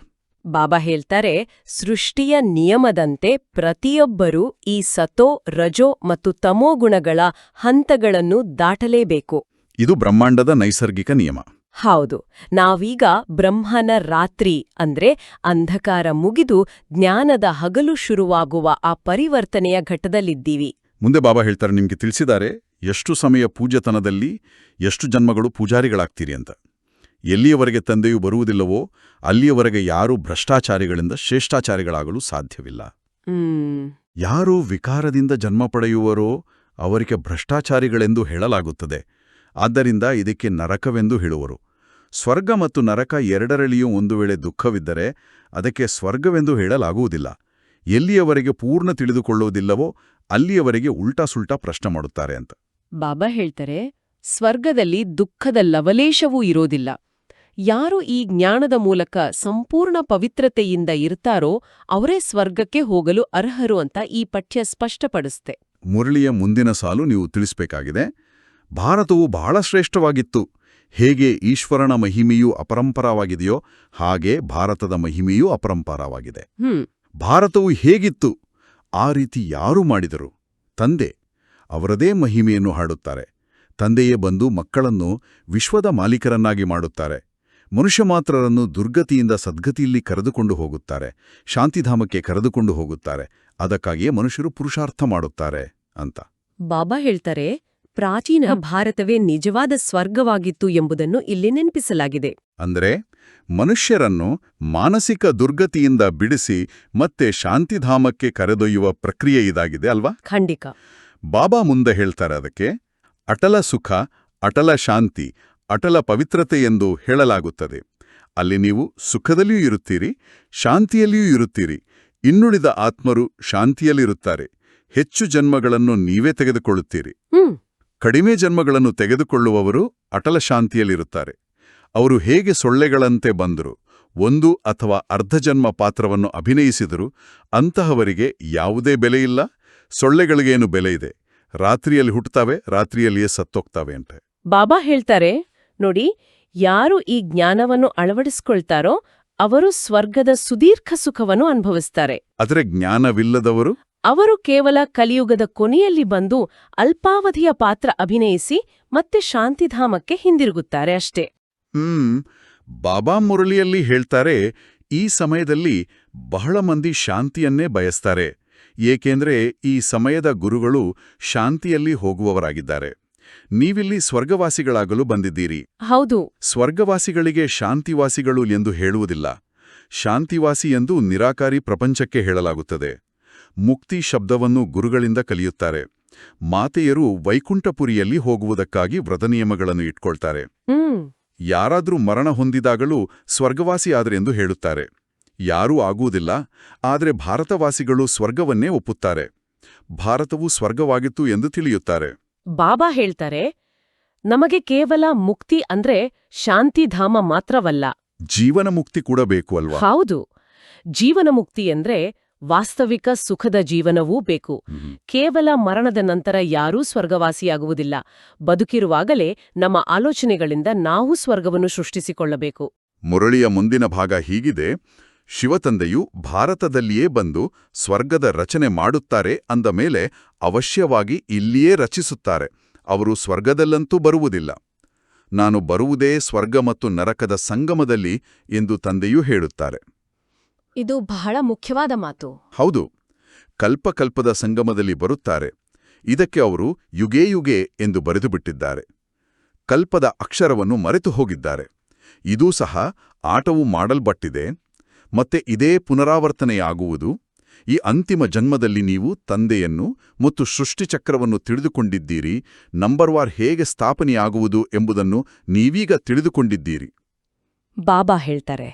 ಬಾಬಾ ಹೇಳ್ತಾರೆ, ಸೃಷ್ಟಿಯ ನಿಯಮದಂತೆ ಪ್ರತಿಯೊಬ್ಬರೂ ಈ ಸತೋ, ರಜೋ ಮತ್ತು ತಮೋ ಗುಣಗಳ ಹಂತಗಳನ್ನು ದಾಟಲೇಬೇಕು. ಇದು ಬ್ರಹ್ಮಾಂಡದ ನೈಸರ್ಗಿಕ ನಿಯಮ. ಹೌದು, ನಾವೀಗ ಬ್ರಹ್ಮನ ರಾತ್ರಿ ಅಂದ್ರೆ ಅಂಧಕಾರ ಮುಗಿದು ಜ್ಞಾನದ ಹಗಲು ಶುರುವಾಗುವ ಆ ಪರಿವರ್ತನೆಯ ಘಟ್ಟದಲ್ಲಿದ್ದೀವಿ. ಮುಂದೆ ಬಾಬಾ ಹೇಳ್ತಾರೆ, ನಿಮ್ಗೆ ತಿಳಿಸಿದ್ದಾರೆ ಎಷ್ಟು ಸಮಯ ಪೂಜ್ಯತನದಲ್ಲಿ ಎಷ್ಟು ಜನ್ಮಗಳು ಪೂಜಾರಿಗಳಾಗ್ತೀರಿ ಅಂತ. ಎಲ್ಲಿಯವರೆಗೆ ತಂದೆಯು ಬರುವುದಿಲ್ಲವೋ ಅಲ್ಲಿಯವರೆಗೆ ಯಾರೂ ಭ್ರಷ್ಟಾಚಾರಿಗಳಿಂದ ಶ್ರೇಷ್ಠಾಚಾರಿಗಳಾಗಲು ಸಾಧ್ಯವಿಲ್ಲ. ಯಾರು ವಿಕಾರದಿಂದ ಜನ್ಮ ಪಡೆಯುವರೋ ಅವರಿಗೆ ಭ್ರಷ್ಟಾಚಾರಿಗಳೆಂದು ಹೇಳಲಾಗುತ್ತದೆ. ಆದ್ದರಿಂದ ಇದಕ್ಕೆ ನರಕವೆಂದು ಹೇಳುವರು. ಸ್ವರ್ಗ ಮತ್ತು ನರಕ ಎರಡರಲ್ಲಿಯೂ ಒಂದು ವೇಳೆ ದುಃಖವಿದ್ದರೆ ಅದಕ್ಕೆ ಸ್ವರ್ಗವೆಂದು ಹೇಳಲಾಗುವುದಿಲ್ಲ. ಎಲ್ಲಿಯವರೆಗೆ ಪೂರ್ಣ ತಿಳಿದುಕೊಳ್ಳುವುದಿಲ್ಲವೋ ಅಲ್ಲಿಯವರೆಗೆ ಉಲ್ಟಾ ಪ್ರಶ್ನೆ ಮಾಡುತ್ತಾರೆ ಅಂತ. ಬಾಬಾ ಹೇಳ್ತಾರೆ, ಸ್ವರ್ಗದಲ್ಲಿ ದುಃಖದ ಲವಲೇಶವೂ ಇರೋದಿಲ್ಲ. ಯಾರು ಈ ಜ್ಞಾನದ ಮೂಲಕ ಸಂಪೂರ್ಣ ಪವಿತ್ರತೆಯಿಂದ ಇರ್ತಾರೋ ಅವರೇ ಸ್ವರ್ಗಕ್ಕೆ ಹೋಗಲು ಅರ್ಹರು ಅಂತ ಈ ಪಠ್ಯ ಸ್ಪಷ್ಟಪಡಿಸುತ್ತೆ. ಮುರಳಿಯ ಮುಂದಿನ ಸಾಲು ನೀವು ತಿಳಿಸಬೇಕಾಗಿದೆ. ಭಾರತವು ಬಹಳ ಶ್ರೇಷ್ಠವಾಗಿತ್ತು. ಹೇಗೆ ಈಶ್ವರನ ಮಹಿಮೆಯೂ ಅಪರಂಪರವಾಗಿದೆಯೋ ಹಾಗೆ ಭಾರತದ ಮಹಿಮೆಯೂ ಅಪರಂಪರವಾಗಿದೆ. ಭಾರತವು ಹೇಗಿತ್ತು ಆ ರೀತಿ ಯಾರು ಮಾಡಿದರು? ತಂದೆ ಅವರದೇ ಮಹಿಮೆಯನ್ನು ಹಾಡುತ್ತಾರೆ. ತಂದೆಯೇ ಬಂದು ಮಕ್ಕಳನ್ನು ವಿಶ್ವದ ಮಾಲೀಕರನ್ನಾಗಿ ಮಾಡುತ್ತಾರೆ. ಮನುಷ್ಯ ಮಾತ್ರರನ್ನು ದುರ್ಗತಿಯಿಂದ ಸದ್ಗತಿಯಲ್ಲಿ ಕರೆದುಕೊಂಡು ಹೋಗುತ್ತಾರೆ, ಶಾಂತಿಧಾಮಕ್ಕೆ ಕರೆದುಕೊಂಡು ಹೋಗುತ್ತಾರೆ. ಅದಕ್ಕಾಗಿಯೇ ಮನುಷ್ಯರು ಪುರುಷಾರ್ಥ ಮಾಡುತ್ತಾರೆ ಅಂತ ಬಾಬಾ ಹೇಳ್ತಾರೆ. ಪ್ರಾಚೀನ ಭಾರತವೇ ನಿಜವಾದ ಸ್ವರ್ಗವಾಗಿತ್ತು ಎಂಬುದನ್ನು ಇಲ್ಲಿ ನೆನಪಿಸಲಾಗಿದೆ. ಅಂದರೆ ಮನುಷ್ಯರನ್ನು ಮಾನಸಿಕ ದುರ್ಗತಿಯಿಂದ ಬಿಡಿಸಿ ಮತ್ತೆ ಶಾಂತಿಧಾಮಕ್ಕೆ ಕರೆದೊಯ್ಯುವ ಪ್ರಕ್ರಿಯೆ ಇದಾಗಿದೆ ಅಲ್ವಾ? ಖಂಡಿತ. ಬಾಬಾ ಮುಂದೆ ಹೇಳ್ತಾರೆ, ಅದಕ್ಕೆ ಅಟಲ ಸುಖ, ಅಟಲ ಶಾಂತಿ, ಅಟಲ ಪವಿತ್ರತೆ ಎಂದು ಹೇಳಲಾಗುತ್ತದೆ. ಅಲ್ಲಿ ನೀವು ಸುಖದಲ್ಲಿಯೂ ಇರುತ್ತೀರಿ, ಶಾಂತಿಯಲ್ಲಿಯೂ ಇರುತ್ತೀರಿ. ಇನ್ನುಳಿದ ಆತ್ಮರು ಶಾಂತಿಯಲ್ಲಿರುತ್ತಾರೆ. ಹೆಚ್ಚು ಜನ್ಮಗಳನ್ನು ನೀವೇ ತೆಗೆದುಕೊಳ್ಳುತ್ತೀರಿ. ಕಡಿಮೆ ಜನ್ಮಗಳನ್ನು ತೆಗೆದುಕೊಳ್ಳುವವರು ಅಟಲ ಶಾಂತಿಯಲ್ಲಿರುತ್ತಾರೆ. ಅವರು ಹೇಗೆ ಸೊಳ್ಳೆಗಳಂತೆ ಬಂದರು, ಒಂದು ಅಥವಾ ಅರ್ಧ ಜನ್ಮ ಪಾತ್ರವನ್ನು ಅಭಿನಯಿಸಿದರು, ಅಂತಹವರಿಗೆ ಯಾವುದೇ ಬೆಲೆಯಿಲ್ಲ. ಸೊಳ್ಳೆಗಳಿಗೇನು ಬೆಲೆ ಇದೆ? ರಾತ್ರಿಯಲ್ಲಿ ಹುಟ್ಟುತ್ತವೆ, ರಾತ್ರಿಯಲ್ಲಿಯೇ ಸತ್ತೋಗ್ತವೆ ಅಂತ ಬಾಬಾ ಹೇಳ್ತಾರೆ. ನೋಡಿ, ಯಾರು ಈ ಜ್ಞಾನವನ್ನು ಅಳವಡಿಸಿಕೊಳ್ತಾರೋ ಅವರು ಸ್ವರ್ಗದ ಸುದೀರ್ಘ ಸುಖವನ್ನು ಅನುಭವಿಸ್ತಾರೆ. ಆದರೆ ಜ್ಞಾನವಿಲ್ಲದವರು ಅವರು ಕೇವಲ ಕಲಿಯುಗದ ಕೊನೆಯಲ್ಲಿ ಬಂದು ಅಲ್ಪಾವಧಿಯ ಪಾತ್ರ ಅಭಿನಯಿಸಿ ಮತ್ತೆ ಶಾಂತಿಧಾಮಕ್ಕೆ ಹಿಂದಿರುಗುತ್ತಾರೆ ಅಷ್ಟೇ. ಬಾಬಾ ಮುರಳಿಯಲ್ಲಿ ಹೇಳ್ತಾರೆ, ಈ ಸಮಯದಲ್ಲಿ ಬಹಳ ಮಂದಿ ಶಾಂತಿಯನ್ನೇ ಬಯಸ್ತಾರೆ. ಏಕೆಂದ್ರೆ ಈ ಸಮಯದ ಗುರುಗಳು ಶಾಂತಿಯಲ್ಲಿ ಹೋಗುವವರಾಗಿದ್ದಾರೆ. ನೀವಿಲ್ಲಿ ಸ್ವರ್ಗವಾಸಿಗಳಾಗಲು ಬಂದಿದ್ದೀರಿ. ಹೌದು. ಸ್ವರ್ಗವಾಸಿಗಳಿಗೆ ಶಾಂತಿವಾಸಿಗಳು ಎಂದು ಹೇಳುವುದಿಲ್ಲ. ಶಾಂತಿವಾಸಿ ಎಂದು ನಿರಾಕಾರಿ ಪ್ರಪಂಚಕ್ಕೆ ಹೇಳಲಾಗುತ್ತದೆ. ಮುಕ್ತಿ ಶಬ್ದವನ್ನು ಗುರುಗಳಿಂದ ಕಲಿಯುತ್ತಾರೆ. ಮಾತೆಯರು ವೈಕುಂಠಪುರಿಯಲ್ಲಿ ಹೋಗುವುದಕ್ಕಾಗಿ ವ್ರತನಿಯಮಗಳನ್ನು ಇಟ್ಕೊಳ್ತಾರೆ. ಯಾರಾದ್ರೂ ಮರಣ ಹೊಂದಿದಾಗಲೂ ಸ್ವರ್ಗವಾಸಿ ಆದರೆಂದು ಹೇಳುತ್ತಾರೆ. ಯಾರೂ ಆಗುವುದಿಲ್ಲ. ಆದರೆ ಭಾರತವಾಸಿಗಳು ಸ್ವರ್ಗವನ್ನೇ ಒಪ್ಪುತ್ತಾರೆ. ಭಾರತವು ಸ್ವರ್ಗವಾಗಿತ್ತು ಎಂದು ತಿಳಿಯುತ್ತಾರೆ. ಬಾಬಾ ಹೇಳ್ತಾರೆ, ನಮಗೆ ಕೇವಲ ಮುಕ್ತಿ ಅಂದ್ರೆ ಶಾಂತಿಧಾಮ ಮಾತ್ರವಲ್ಲ, ಜೀವನ ಮುಕ್ತಿ ಕೂಡ ಬೇಕು ಅಲ್ವಾ? ಹೌದು. ಜೀವನ ಮುಕ್ತಿ ಅಂದ್ರೆ ವಾಸ್ತವಿಕ ಸುಖದ ಜೀವನವೂ ಬೇಕು. ಕೇವಲ ಮರಣದ ನಂತರ ಯಾರೂ ಸ್ವರ್ಗವಾಸಿಯಾಗುವುದಿಲ್ಲ. ಬದುಕಿರುವಾಗಲೇ ನಮ್ಮ ಆಲೋಚನೆಗಳಿಂದ ನಾವು ಸ್ವರ್ಗವನ್ನು ಸೃಷ್ಟಿಸಿಕೊಳ್ಳಬೇಕು. ಮುರಳಿಯ ಮುಂದಿನ ಭಾಗ ಹೀಗಿದೆ. ಶಿವತಂದೆಯು ಭಾರತದಲ್ಲಿಯೇ ಬಂದು ಸ್ವರ್ಗದ ರಚನೆ ಮಾಡುತ್ತಾರೆ ಅಂದ ಮೇಲೆ ಅವಶ್ಯವಾಗಿ ಇಲ್ಲಿಯೇ ರಚಿಸುತ್ತಾರೆ. ಅವರು ಸ್ವರ್ಗದಲ್ಲಂತೂ ಬರುವುದಿಲ್ಲ. ನಾನು ಬರುವುದೇ ಸ್ವರ್ಗ ಮತ್ತು ನರಕದ ಸಂಗಮದಲ್ಲಿ ಎಂದು ತಂದೆಯೂ ಹೇಳುತ್ತಾರೆ. ಇದು ಬಹಳ ಮುಖ್ಯವಾದ ಮಾತು. ಹೌದು, ಕಲ್ಪಕಲ್ಪದ ಸಂಗಮದಲ್ಲಿ ಬರುತ್ತಾರೆ. ಇದಕ್ಕೆ ಅವರು ಯುಗೇ ಯುಗೇ ಎಂದು ಬರೆದುಬಿಟ್ಟಿದ್ದಾರೆ. ಕಲ್ಪದ ಅಕ್ಷರವನ್ನು ಮರೆತು ಹೋಗಿದ್ದಾರೆ. ಇದೂ ಸಹ ಆಟವು ಮಾಡಲ್ಪಟ್ಟಿದೆ. ಮತ್ತೆ ಇದೇ ಪುನರಾವರ್ತನೆಯಾಗುವುದು. ಈ ಅಂತಿಮ ಜನ್ಮದಲ್ಲಿ ನೀವು ತಂದೆಯನ್ನು ಮತ್ತು ಸೃಷ್ಟಿಚಕ್ರವನ್ನು ತಿಳಿದುಕೊಂಡಿದ್ದೀರಿ. ನಂಬರ್ವಾರ್ ಹೇಗೆ ಸ್ಥಾಪನೆಯಾಗುವುದು ಎಂಬುದನ್ನು ನೀವೀಗ ತಿಳಿದುಕೊಂಡಿದ್ದೀರಿ. ಬಾಬಾ ಹೇಳ್ತಾರೆ,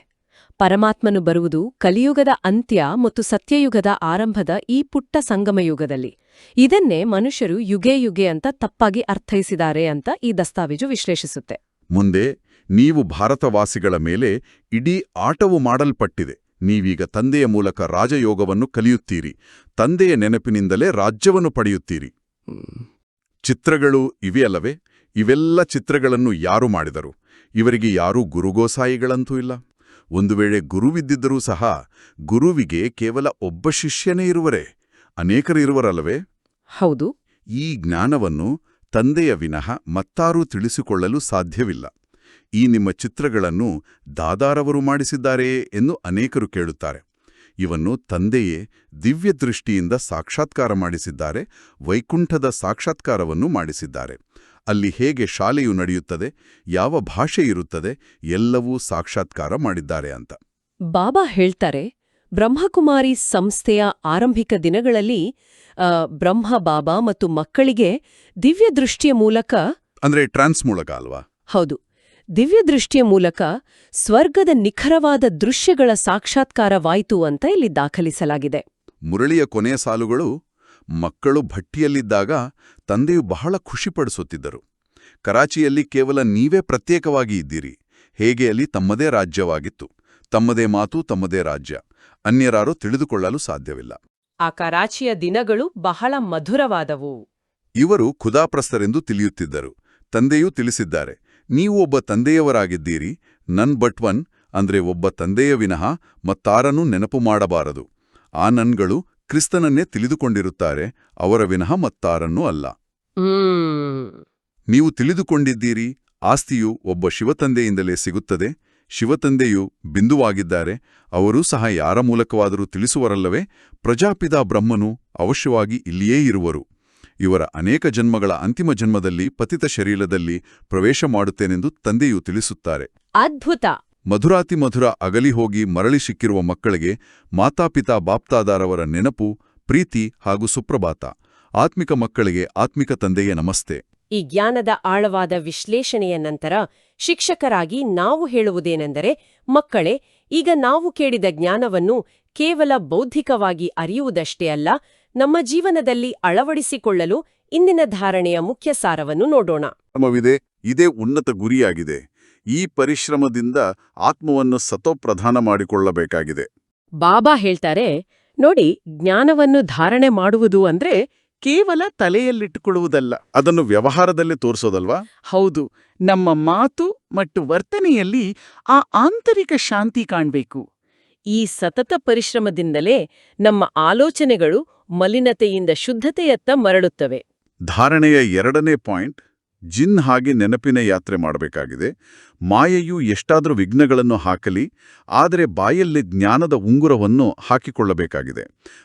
ಪರಮಾತ್ಮನು ಬರುವುದು ಕಲಿಯುಗದ ಅಂತ್ಯ ಮತ್ತು ಸತ್ಯಯುಗದ ಆರಂಭದ ಈ ಪುಟ್ಟ ಸಂಗಮಯುಗದಲ್ಲಿ. ಇದನ್ನೇ ಮನುಷ್ಯರು ಯುಗೇ ಯುಗೆ ಅಂತ ತಪ್ಪಾಗಿ ಅರ್ಥೈಸಿದ್ದಾರೆ ಅಂತ ಈ ದಸ್ತಾವೇಜು ವಿಶ್ಲೇಷಿಸುತ್ತೆ. ಮುಂದೆ ನೀವು ಭಾರತವಾಸಿಗಳ ಮೇಲೆ ಇಡೀ ಆಟವು ಮಾಡಲ್ಪಟ್ಟಿದೆ. ನೀವೀಗ ತಂದೆಯ ಮೂಲಕ ರಾಜಯೋಗವನ್ನು ಕಲಿಯುತ್ತೀರಿ. ತಂದೆಯ ನೆನಪಿನಿಂದಲೇ ರಾಜ್ಯವನ್ನು ಪಡೆಯುತ್ತೀರಿ. ಚಿತ್ರಗಳು ಇವೆಯಲ್ಲವೇ? ಇವೆಲ್ಲ ಚಿತ್ರಗಳನ್ನು ಯಾರು ಮಾಡಿದರು? ಇವರಿಗೆ ಯಾರೂ ಗುರುಗೋಸಾಯಿಗಳಂತೂ ಇಲ್ಲ. ಒಂದು ವೇಳೆ ಗುರುವಿದ್ದಿದ್ದರೂ ಸಹ ಗುರುವಿಗೆ ಕೇವಲ ಒಬ್ಬ ಶಿಷ್ಯನೇ ಇರುವರೇ, ಅನೇಕರು ಇರುವರಲ್ಲವೇ? ಹೌದು. ಈ ಜ್ಞಾನವನ್ನು ತಂದೆಯ ವಿನಃ ಮತ್ತಾರೂ ತಿಳಿಸಿಕೊಳ್ಳಲು ಸಾಧ್ಯವಿಲ್ಲ. ಈ ನಿಮ್ಮ ಚಿತ್ರಗಳನ್ನು ದಾದಾರವರು ಮಾಡಿಸಿದ್ದಾರೆಯೇ ಎಂದು ಅನೇಕರು ಕೇಳುತ್ತಾರೆ. ಇವನ್ನು ತಂದೆಯೇ ದಿವ್ಯ ದೃಷ್ಟಿಯಿಂದ ಸಾಕ್ಷಾತ್ಕಾರ ಮಾಡಿಸಿದ್ದಾರೆ, ವೈಕುಂಠದ ಸಾಕ್ಷಾತ್ಕಾರವನ್ನು ಮಾಡಿಸಿದ್ದಾರೆ. ಅಲ್ಲಿ ಹೇಗೆ ಶಾಲೆಯು ನಡೆಯುತ್ತದೆ, ಯಾವ ಭಾಷೆ ಇರುತ್ತದೆ, ಎಲ್ಲವೂ ಸಾಕ್ಷಾತ್ಕಾರ ಮಾಡಿದ್ದಾರೆ ಅಂತ. ಬಾಬಾ ಹೇಳ್ತಾರೆ, ಬ್ರಹ್ಮಕುಮಾರಿ ಸಂಸ್ಥೆಯ ಆರಂಭಿಕ ದಿನಗಳಲ್ಲಿ ಬ್ರಹ್ಮ ಬಾಬಾ ಮತ್ತು ಮಕ್ಕಳಿಗೆ ದಿವ್ಯದೃಷ್ಟಿಯ ಮೂಲಕ ಅಂದ್ರೆ ಟ್ರಾನ್ಸ್ ಮೂಲಕ ಅಲ್ವಾ? ಹೌದು, ದಿವ್ಯದೃಷ್ಟಿಯ ಮೂಲಕ ಸ್ವರ್ಗದ ನಿಖರವಾದ ದೃಶ್ಯಗಳ ಸಾಕ್ಷಾತ್ಕಾರವಾಯಿತು ಅಂತ ಇಲ್ಲಿ ದಾಖಲಿಸಲಾಗಿದೆ. ಮುರಳಿಯ ಕೊನೆಯ ಸಾಲುಗಳು, ಮಕ್ಕಳು ಭಟ್ಟಿಯಲ್ಲಿದ್ದಾಗ ತಂದೆಯು ಬಹಳ ಖುಷಿಪಡಿಸುತ್ತಿದ್ದರು. ಕರಾಚಿಯಲ್ಲಿ ಕೇವಲ ನೀವೇ ಪ್ರತ್ಯೇಕವಾಗಿ ಇದ್ದೀರಿ. ಹೇಗೆ ಅಲ್ಲಿ ತಮ್ಮದೇ ರಾಜ್ಯವಾಗಿತ್ತು, ತಮ್ಮದೇ ಮಾತು, ತಮ್ಮದೇ ರಾಜ್ಯ. ಅನ್ಯರಾರೂ ತಿಳಿದುಕೊಳ್ಳಲು ಸಾಧ್ಯವಿಲ್ಲ. ಆ ಕರಾಚಿಯ ದಿನಗಳು ಬಹಳ ಮಧುರವಾದವು. ಇವರು ಖುದಾಪ್ರಸ್ಥರೆಂದು ತಿಳಿಯುತ್ತಿದ್ದರು. ತಂದೆಯೂ ತಿಳಿಸಿದ್ದಾರೆ, ನೀವು ಒಬ್ಬ ತಂದೆಯವರಾಗಿದ್ದೀರಿ, ನನ್ ಬಟ್ ಒನ್, ಅಂದ್ರೆ ಒಬ್ಬ ತಂದೆಯ ವಿನಃ ಮತ್ತಾರನ್ನೂ ನೆನಪು ಮಾಡಬಾರದು. ಆ ನನ್ಗಳು ಕ್ರಿಸ್ತನನ್ನೇ ತಿಳಿದುಕೊಂಡಿರುತ್ತಾರೆ, ಅವರ ವಿನಃ ಮತ್ತಾರನ್ನೂ ಅಲ್ಲ. ನೀವು ತಿಳಿದುಕೊಂಡಿದ್ದೀರಿ, ಆಸ್ತಿಯು ಒಬ್ಬ ಶಿವತಂದೆಯಿಂದಲೇ ಸಿಗುತ್ತದೆ. ಶಿವತಂದೆಯು ಬಿಂದುವಾಗಿದ್ದಾರೆ, ಅವರೂ ಸಹ ಯಾರ ಮೂಲಕವಾದರೂ ತಿಳಿಸುವರಲ್ಲವೇ? ಪ್ರಜಾಪಿತಾ ಬ್ರಹ್ಮನು ಅವಶ್ಯವಾಗಿ ಇಲ್ಲಿಯೇ ಇರುವರು. ಇವರ ಅನೇಕ ಜನ್ಮಗಳ ಅಂತಿಮ ಜನ್ಮದಲ್ಲಿ ಪತಿತ ಶರೀರದಲ್ಲಿ ಪ್ರವೇಶ ಮಾಡುತ್ತೇನೆಂದು ತಂದೆಯು ತಿಳಿಸುತ್ತಾರೆ. ಅದ್ಭುತ! ಮಧುರಾತಿಮಧುರ ಅಗಲಿ ಹೋಗಿ ಮರಳಿ ಸಿಕ್ಕಿರುವ ಮಕ್ಕಳಿಗೆ ಮಾತಾಪಿತಾ ಬಾಪ್ತಾದಾರವರ ನೆನಪು, ಪ್ರೀತಿ ಹಾಗೂ ಸುಪ್ರಭಾತ. ಆತ್ಮಿಕ ಮಕ್ಕಳಿಗೆ ಆತ್ಮಿಕ ತಂದೆಯೇ ನಮಸ್ತೆ. ಈ ಜ್ಞಾನದ ಆಳವಾದ ವಿಶ್ಲೇಷಣೆಯ ನಂತರ ಶಿಕ್ಷಕರಾಗಿ ನಾವು ಹೇಳುವುದೇನೆಂದರೆ, ಮಕ್ಕಳೇ, ಈಗ ನಾವು ಕೇಳಿದ ಜ್ಞಾನವನ್ನು ಕೇವಲ ಬೌದ್ಧಿಕವಾಗಿ ಅರಿಯುವುದಷ್ಟೇ ಅಲ್ಲ, ನಮ್ಮ ಜೀವನದಲ್ಲಿ ಅಳವಡಿಸಿಕೊಳ್ಳಲು ಇಂದಿನ ಧಾರಣೆಯ ಮುಖ್ಯ ಸಾರವನ್ನು ನೋಡೋಣ. ಇದೇ ಉನ್ನತ ಗುರಿಯಾಗಿದೆ. ಈ ಪರಿಶ್ರಮದಿಂದ ಆತ್ಮವನ್ನು ಸತೋಪ್ರಧಾನ ಮಾಡಿಕೊಳ್ಳಬೇಕಾಗಿದೆ. ಬಾಬಾ ಹೇಳ್ತಾರೆ, ನೋಡಿ, ಜ್ಞಾನವನ್ನು ಧಾರಣೆ ಮಾಡುವುದು ಅಂದ್ರೆ ಕೇವಲ ತಲೆಯಲ್ಲಿಟ್ಟುಕೊಳ್ಳುವುದಲ್ಲ, ಅದನ್ನು ವ್ಯವಹಾರದಲ್ಲಿ ತೋರಿಸೋದಲ್ವಾ? ಹೌದು. ನಮ್ಮ ಮಾತು ಮತ್ತು ವರ್ತನೆಯಲ್ಲಿ ಆ ಆಂತರಿಕ ಶಾಂತಿ ಕಾಣಬೇಕು. ಈ ಸತತ ಪರಿಶ್ರಮದಿಂದಲೇ ನಮ್ಮ ಆಲೋಚನೆಗಳು ಮಲಿನತೆಯಿಂದ ಶುದ್ಧತೆಯತ್ತ ಮರಳುತ್ತವೆ. ಧಾರಣೆಯ ಎರಡನೇ ಪಾಯಿಂಟ್, ಜಿನ್ ಹಾಗೆ ನೆನಪಿನ ಯಾತ್ರೆ ಮಾಡಬೇಕಾಗಿದೆ. ಮಾಯೆಯು ಎಷ್ಟಾದರೂ ವಿಘ್ನಗಳನ್ನು ಹಾಕಲಿ, ಆದರೆ ಬಾಯಲ್ಲಿ ಜ್ಞಾನದ ಉಂಗುರವನ್ನು ಹಾಕಿಕೊಳ್ಳಬೇಕಾಗಿದೆ.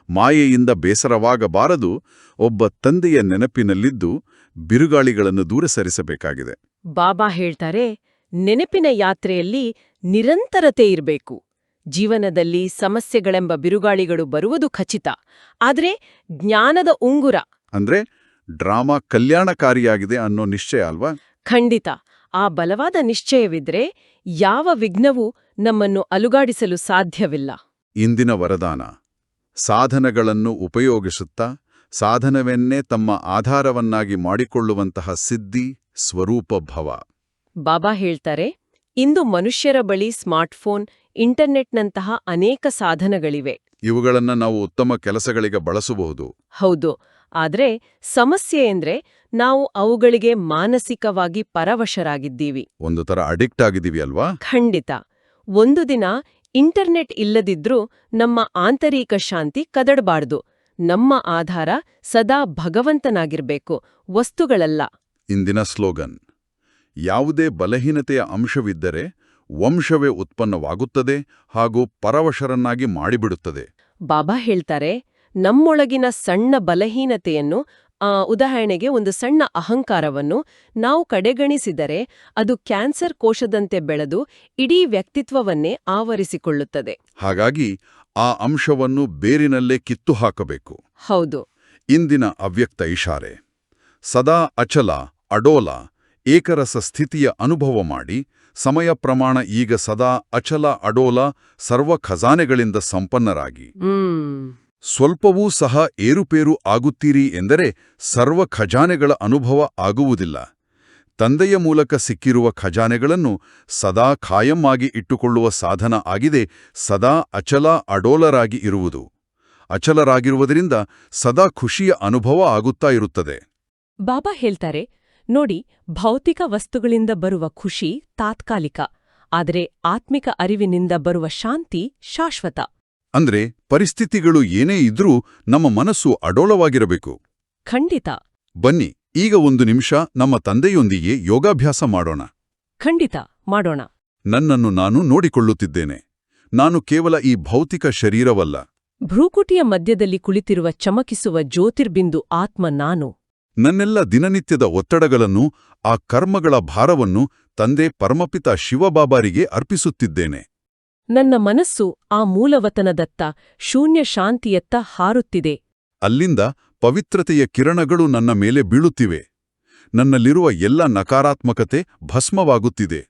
ಮಾಯೆಯಿಂದ ಬೇಸರವಾಗಬಾರದು. ಒಬ್ಬ ತಂದೆಯ ನೆನಪಿನಲ್ಲಿದ್ದು ಬಿರುಗಾಳಿಗಳನ್ನು ದೂರ ಸರಿಸಬೇಕಾಗಿದೆ. ಬಾಬಾ ಹೇಳ್ತಾರೆ, ನೆನಪಿನ ಯಾತ್ರೆಯಲ್ಲಿ ನಿರಂತರತೆ ಇರಬೇಕು. ಜೀವನದಲ್ಲಿ ಸಮಸ್ಯೆಗಳೆಂಬ ಬಿರುಗಾಳಿಗಳು ಬರುವುದು ಖಚಿತ, ಆದರೆ ಜ್ಞಾನದ ಉಂಗುರ ಅಂದ್ರೆ ಡ್ರಾಮಾ ಕಲ್ಯಾಣಕಾರಿಯಾಗಿದೆ ಅನ್ನೋ ನಿಶ್ಚಯ ಅಲ್ವಾ? ಖಂಡಿತ. ಆ ಬಲವಾದ ನಿಶ್ಚಯವಿದ್ರೆ ಯಾವ ವಿಘ್ನವೂ ನಮ್ಮನ್ನು ಅಲುಗಾಡಿಸಲು ಸಾಧ್ಯವಿಲ್ಲ. ಇಂದಿನ ವರದಾನ, ಸಾಧನಗಳನ್ನು ಉಪಯೋಗಿಸುತ್ತಾ ಸಾಧನವನ್ನೇ ತಮ್ಮ ಆಧಾರವನ್ನಾಗಿ ಮಾಡಿಕೊಳ್ಳುವಂತಹ ಸಿದ್ಧಿ ಸ್ವರೂಪ ಭವ. ಬಾಬಾ ಹೇಳ್ತಾರೆ, ಇಂದು ಮನುಷ್ಯರ ಬಳಿ ಸ್ಮಾರ್ಟ್ಫೋನ್, ಇಂಟರ್ನೆಟ್ನಂತಹ ಅನೇಕ ಸಾಧನಗಳಿವೆ. ಇವುಗಳನ್ನು ನಾವು ಉತ್ತಮ ಕೆಲಸಗಳಿಗೆ ಬಳಸಬಹುದು. ಹೌದು, ಆದ್ರೆ ಸಮಸ್ಯೆ ಎಂದ್ರೆ ನಾವು ಅವುಗಳಿಗೆ ಮಾನಸಿಕವಾಗಿ ಪರವಶರಾಗಿದ್ದೀವಿ. ಒಂದು ತರ ಅಡಿಕ್ಟ್ ಆಗಿದ್ದೀವಿ ಅಲ್ವಾ? ಖಂಡಿತ. ಒಂದು ದಿನ ಇಂಟರ್ನೆಟ್ ಇಲ್ಲದಿದ್ರೂ ನಮ್ಮ ಆಂತರಿಕ ಶಾಂತಿ ಕದಡಬಾರ್ದು. ನಮ್ಮ ಆಧಾರ ಸದಾ ಭಗವಂತನಾಗಿರ್ಬೇಕು, ವಸ್ತುಗಳಲ್ಲ. ಇಂದಿನ ಸ್ಲೋಗನ್, ಯಾವುದೇ ಬಲಹೀನತೆಯ ಅಂಶವಿದ್ದರೆ ವಂಶವೇ ಉತ್ಪನ್ನವಾಗುತ್ತದೆ ಹಾಗೂ ಪರವಶರನ್ನಾಗಿ ಮಾಡಿಬಿಡುತ್ತದೆ. ಬಾಬಾ ಹೇಳ್ತಾರೆ, ನಮ್ಮೊಳಗಿನ ಸಣ್ಣ ಬಲಹೀನತೆಯನ್ನು, ಉದಾಹರಣೆಗೆ ಒಂದು ಸಣ್ಣ ಅಹಂಕಾರವನ್ನು ನಾವು ಕಡೆಗಣಿಸಿದರೆ ಅದು ಕ್ಯಾನ್ಸರ್ ಕೋಶದಂತೆ ಬೆಳೆದು ಇಡೀ ವ್ಯಕ್ತಿತ್ವವನ್ನೇ ಆವರಿಸಿಕೊಳ್ಳುತ್ತದೆ. ಹಾಗಾಗಿ ಆ ಅಂಶವನ್ನು ಬೇರಿನಲ್ಲೇ ಕಿತ್ತು ಹಾಕಬೇಕು. ಹೌದು. ಇಂದಿನ ಅವ್ಯಕ್ತ ಇಶಾರೆ, ಸದಾ ಅಚಲ, ಅಡೋಲ, ಏಕರಸ ಸ್ಥಿತಿಯ ಅನುಭವ ಮಾಡಿ, ಸಮಯ ಪ್ರಮಾಣ ಈಗ ಸದಾ ಅಚಲ, ಅಡೋಲ, ಸರ್ವ ಖಜಾನೆಗಳಿಂದ ಸಂಪನ್ನರಾಗಿ. ಸ್ವಲ್ಪವೂ ಸಹ ಏರುಪೇರು ಆಗುತ್ತೀರಿ ಎಂದರೆ ಸರ್ವ ಖಜಾನೆಗಳ ಅನುಭವ ಆಗುವುದಿಲ್ಲ. ತಂದೆಯ ಮೂಲಕ ಸಿಕ್ಕಿರುವ ಖಜಾನೆಗಳನ್ನು ಸದಾ ಖಾಯಂ ಆಗಿ ಇಟ್ಟುಕೊಳ್ಳುವ ಸಾಧನ ಆಗಿದೆ ಸದಾ ಅಚಲ, ಅಡೋಲರಾಗಿ ಇರುವುದು. ಅಚಲರಾಗಿರುವುದರಿಂದ ಸದಾ ಖುಷಿಯ ಅನುಭವ ಆಗುತ್ತಾ ಇರುತ್ತದೆ. ಬಾಬಾ ಹೇಳ್ತಾರೆ, ನೋಡಿ, ಭೌತಿಕ ವಸ್ತುಗಳಿಂದ ಬರುವ ಖುಷಿ ತಾತ್ಕಾಲಿಕ, ಆದರೆ ಆತ್ಮಿಕ ಅರಿವಿನಿಂದ ಬರುವ ಶಾಂತಿ ಶಾಶ್ವತ. ಅಂದ್ರೆ ಪರಿಸ್ಥಿತಿಗಳು ಏನೇ ಇದ್ರೂ ನಮ್ಮ ಮನಸ್ಸು ಅಡೋಲವಾಗಿರಬೇಕು. ಖಂಡಿತ. ಬನ್ನಿ, ಈಗ ಒಂದು ನಿಮಿಷ ನಮ್ಮ ತಂದೆಯೊಂದಿಗೆ ಯೋಗಾಭ್ಯಾಸ ಮಾಡೋಣ. ಖಂಡಿತ ಮಾಡೋಣ. ನನ್ನನ್ನು ನಾನು ನೋಡಿಕೊಳ್ಳುತ್ತಿದ್ದೇನೆ. ನಾನು ಕೇವಲ ಈ ಭೌತಿಕ ಶರೀರವಲ್ಲ. ಭ್ರೂಕುಟಿಯ ಮಧ್ಯದಲ್ಲಿ ಕುಳಿತಿರುವ ಚಮಕಿಸುವ ಜ್ಯೋತಿರ್ಬಿಂದು ಆತ್ಮ ನಾನು. ನನ್ನೆಲ್ಲ ದಿನನಿತ್ಯದ ಒತ್ತಡಗಳನ್ನು, ಆ ಕರ್ಮಗಳ ಭಾರವನ್ನು ತಂದೆ ಪರಮಪಿತ ಶಿವಬಾಬಾರಿಗೆ ಅರ್ಪಿಸುತ್ತಿದ್ದೇನೆ. ನನ್ನ ಮನಸ್ಸು ಆ ಮೂಲವತನದತ್ತ, ಶೂನ್ಯ ಶಾಂತಿಯತ್ತ ಹಾರುತ್ತಿದೆ. ಅಲ್ಲಿಂದ ಪವಿತ್ರತೆಯ ಕಿರಣಗಳು ನನ್ನ ಮೇಲೆ ಬೀಳುತ್ತಿವೆ. ನನ್ನಲ್ಲಿರುವ ಎಲ್ಲ ನಕಾರಾತ್ಮಕತೆ ಭಸ್ಮವಾಗುತ್ತಿದೆ.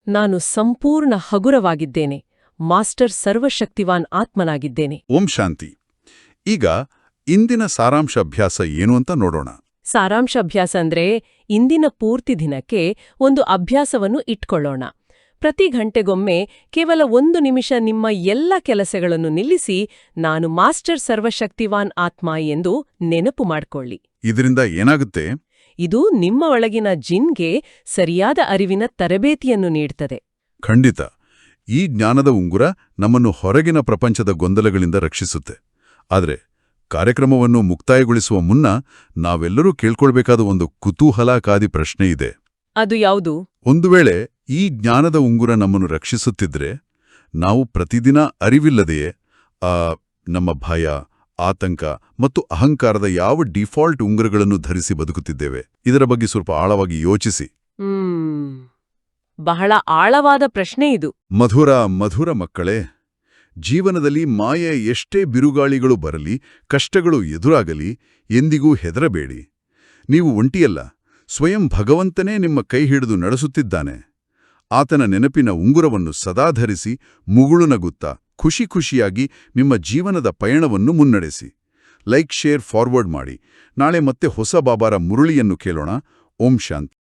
ನಾನು ಸಂಪೂರ್ಣ ಹಗುರವಾಗಿದ್ದೇನೆ. ಮಾಸ್ಟರ್ ಸರ್ವಶಕ್ತಿವಾನ್ ಆತ್ಮನಾಗಿದ್ದೇನೆ. ಓಂ ಶಾಂತಿ. ಈಗ ಇಂದಿನ ಸಾರಾಂಶ ಅಭ್ಯಾಸ ಏನು ಅಂತ ನೋಡೋಣ. ಸಾರಾಂಶ ಅಭ್ಯಾಸ ಅಂದ್ರೆ ಇಂದಿನ ಪೂರ್ತಿ ದಿನಕ್ಕೆ ಒಂದು ಅಭ್ಯಾಸವನ್ನು ಇಟ್ಕೊಳ್ಳೋಣ. ಪ್ರತಿ ಗಂಟೆಗೊಮ್ಮೆ ಕೇವಲ 1 ನಿಮಿಷ ನಿಮ್ಮ ಎಲ್ಲ ಕೆಲಸಗಳನ್ನು ನಿಲ್ಲಿಸಿ, ನಾನು ಮಾಸ್ಟರ್ ಸರ್ವಶಕ್ತಿವಾನ್ ಆತ್ಮ ಎಂದು ನೆನಪು ಮಾಡ್ಕೊಳ್ಳಿ. ಇದರಿಂದ ಏನಾಗುತ್ತೆ? ಇದು ನಿಮ್ಮ ಒಳಗಿನ ಜಿನ್ಗೆ ಸರಿಯಾದ ಅರಿವಿನ ತರಬೇತಿಯನ್ನು ನೀಡ್ತದೆ. ಖಂಡಿತ. ಈ ಜ್ಞಾನದ ಉಂಗುರ ನಮ್ಮನ್ನು ಹೊರಗಿನ ಪ್ರಪಂಚದ ಗೊಂದಲಗಳಿಂದ ರಕ್ಷಿಸುತ್ತೆ. ಆದರೆ ಕಾರ್ಯಕ್ರಮವನ್ನು ಮುಕ್ತಾಯಗೊಳಿಸುವ ಮುನ್ನ ನಾವೆಲ್ಲರೂ ಕೇಳ್ಕೊಳ್ಬೇಕಾದ ಒಂದು ಕುತೂಹಲಕಾರಿ ಪ್ರಶ್ನೆ ಇದೆ. ಅದು ಯಾವುದು? ಒಂದು ವೇಳೆ ಈ ಜ್ಞಾನದ ಉಂಗುರ ನಮ್ಮನ್ನು ರಕ್ಷಿಸುತ್ತಿದ್ರೆ, ನಾವು ಪ್ರತಿದಿನ ಅರಿವಿಲ್ಲದೆಯೇ ನಮ್ಮ ಭಯ, ಆತಂಕ ಮತ್ತು ಅಹಂಕಾರದ ಯಾವ ಡಿಫಾಲ್ಟ್ ಉಂಗುರಗಳನ್ನು ಧರಿಸಿ ಬದುಕುತ್ತಿದ್ದೇವೆ? ಇದರ ಬಗ್ಗೆ ಸ್ವಲ್ಪ ಆಳವಾಗಿ ಯೋಚಿಸಿ. ಬಹಳ ಆಳವಾದ ಪ್ರಶ್ನೆ ಇದು. ಮಧುರ ಮಕ್ಕಳೇ, ಜೀವನದಲ್ಲಿ ಮಾಯೆ ಎಷ್ಟೇ ಬಿರುಗಾಳಿಗಳು ಬರಲಿ, ಕಷ್ಟಗಳು ಎದುರಾಗಲಿ, ಎಂದಿಗೂ ಹೆದರಬೇಡಿ. ನೀವು ಒಂಟಿಯಲ್ಲ. ಸ್ವಯಂ ಭಗವಂತನೇ ನಿಮ್ಮ ಕೈ ಹಿಡಿದು ನಡೆಸುತ್ತಿದ್ದಾನೆ. ಆತನ ನೆನಪಿನ ಉಂಗುರವನ್ನು ಸದಾ ಧರಿಸಿ, ಮುಗುಳು ನಗುತ್ತಾ, ಖುಷಿಯಾಗಿ ನಿಮ್ಮ ಜೀವನದ ಪಯಣವನ್ನು ಮುನ್ನಡೆಸಿ. ಲೈಕ್, ಶೇರ್, ಫಾರ್ವರ್ಡ್ ಮಾಡಿ. ನಾಳೆ ಮತ್ತೆ ಹೊಸ ಬಾಬಾರ ಮುರುಳಿಯನ್ನು ಕೇಳೋಣ. ಓಂ ಶಾಂತಿ.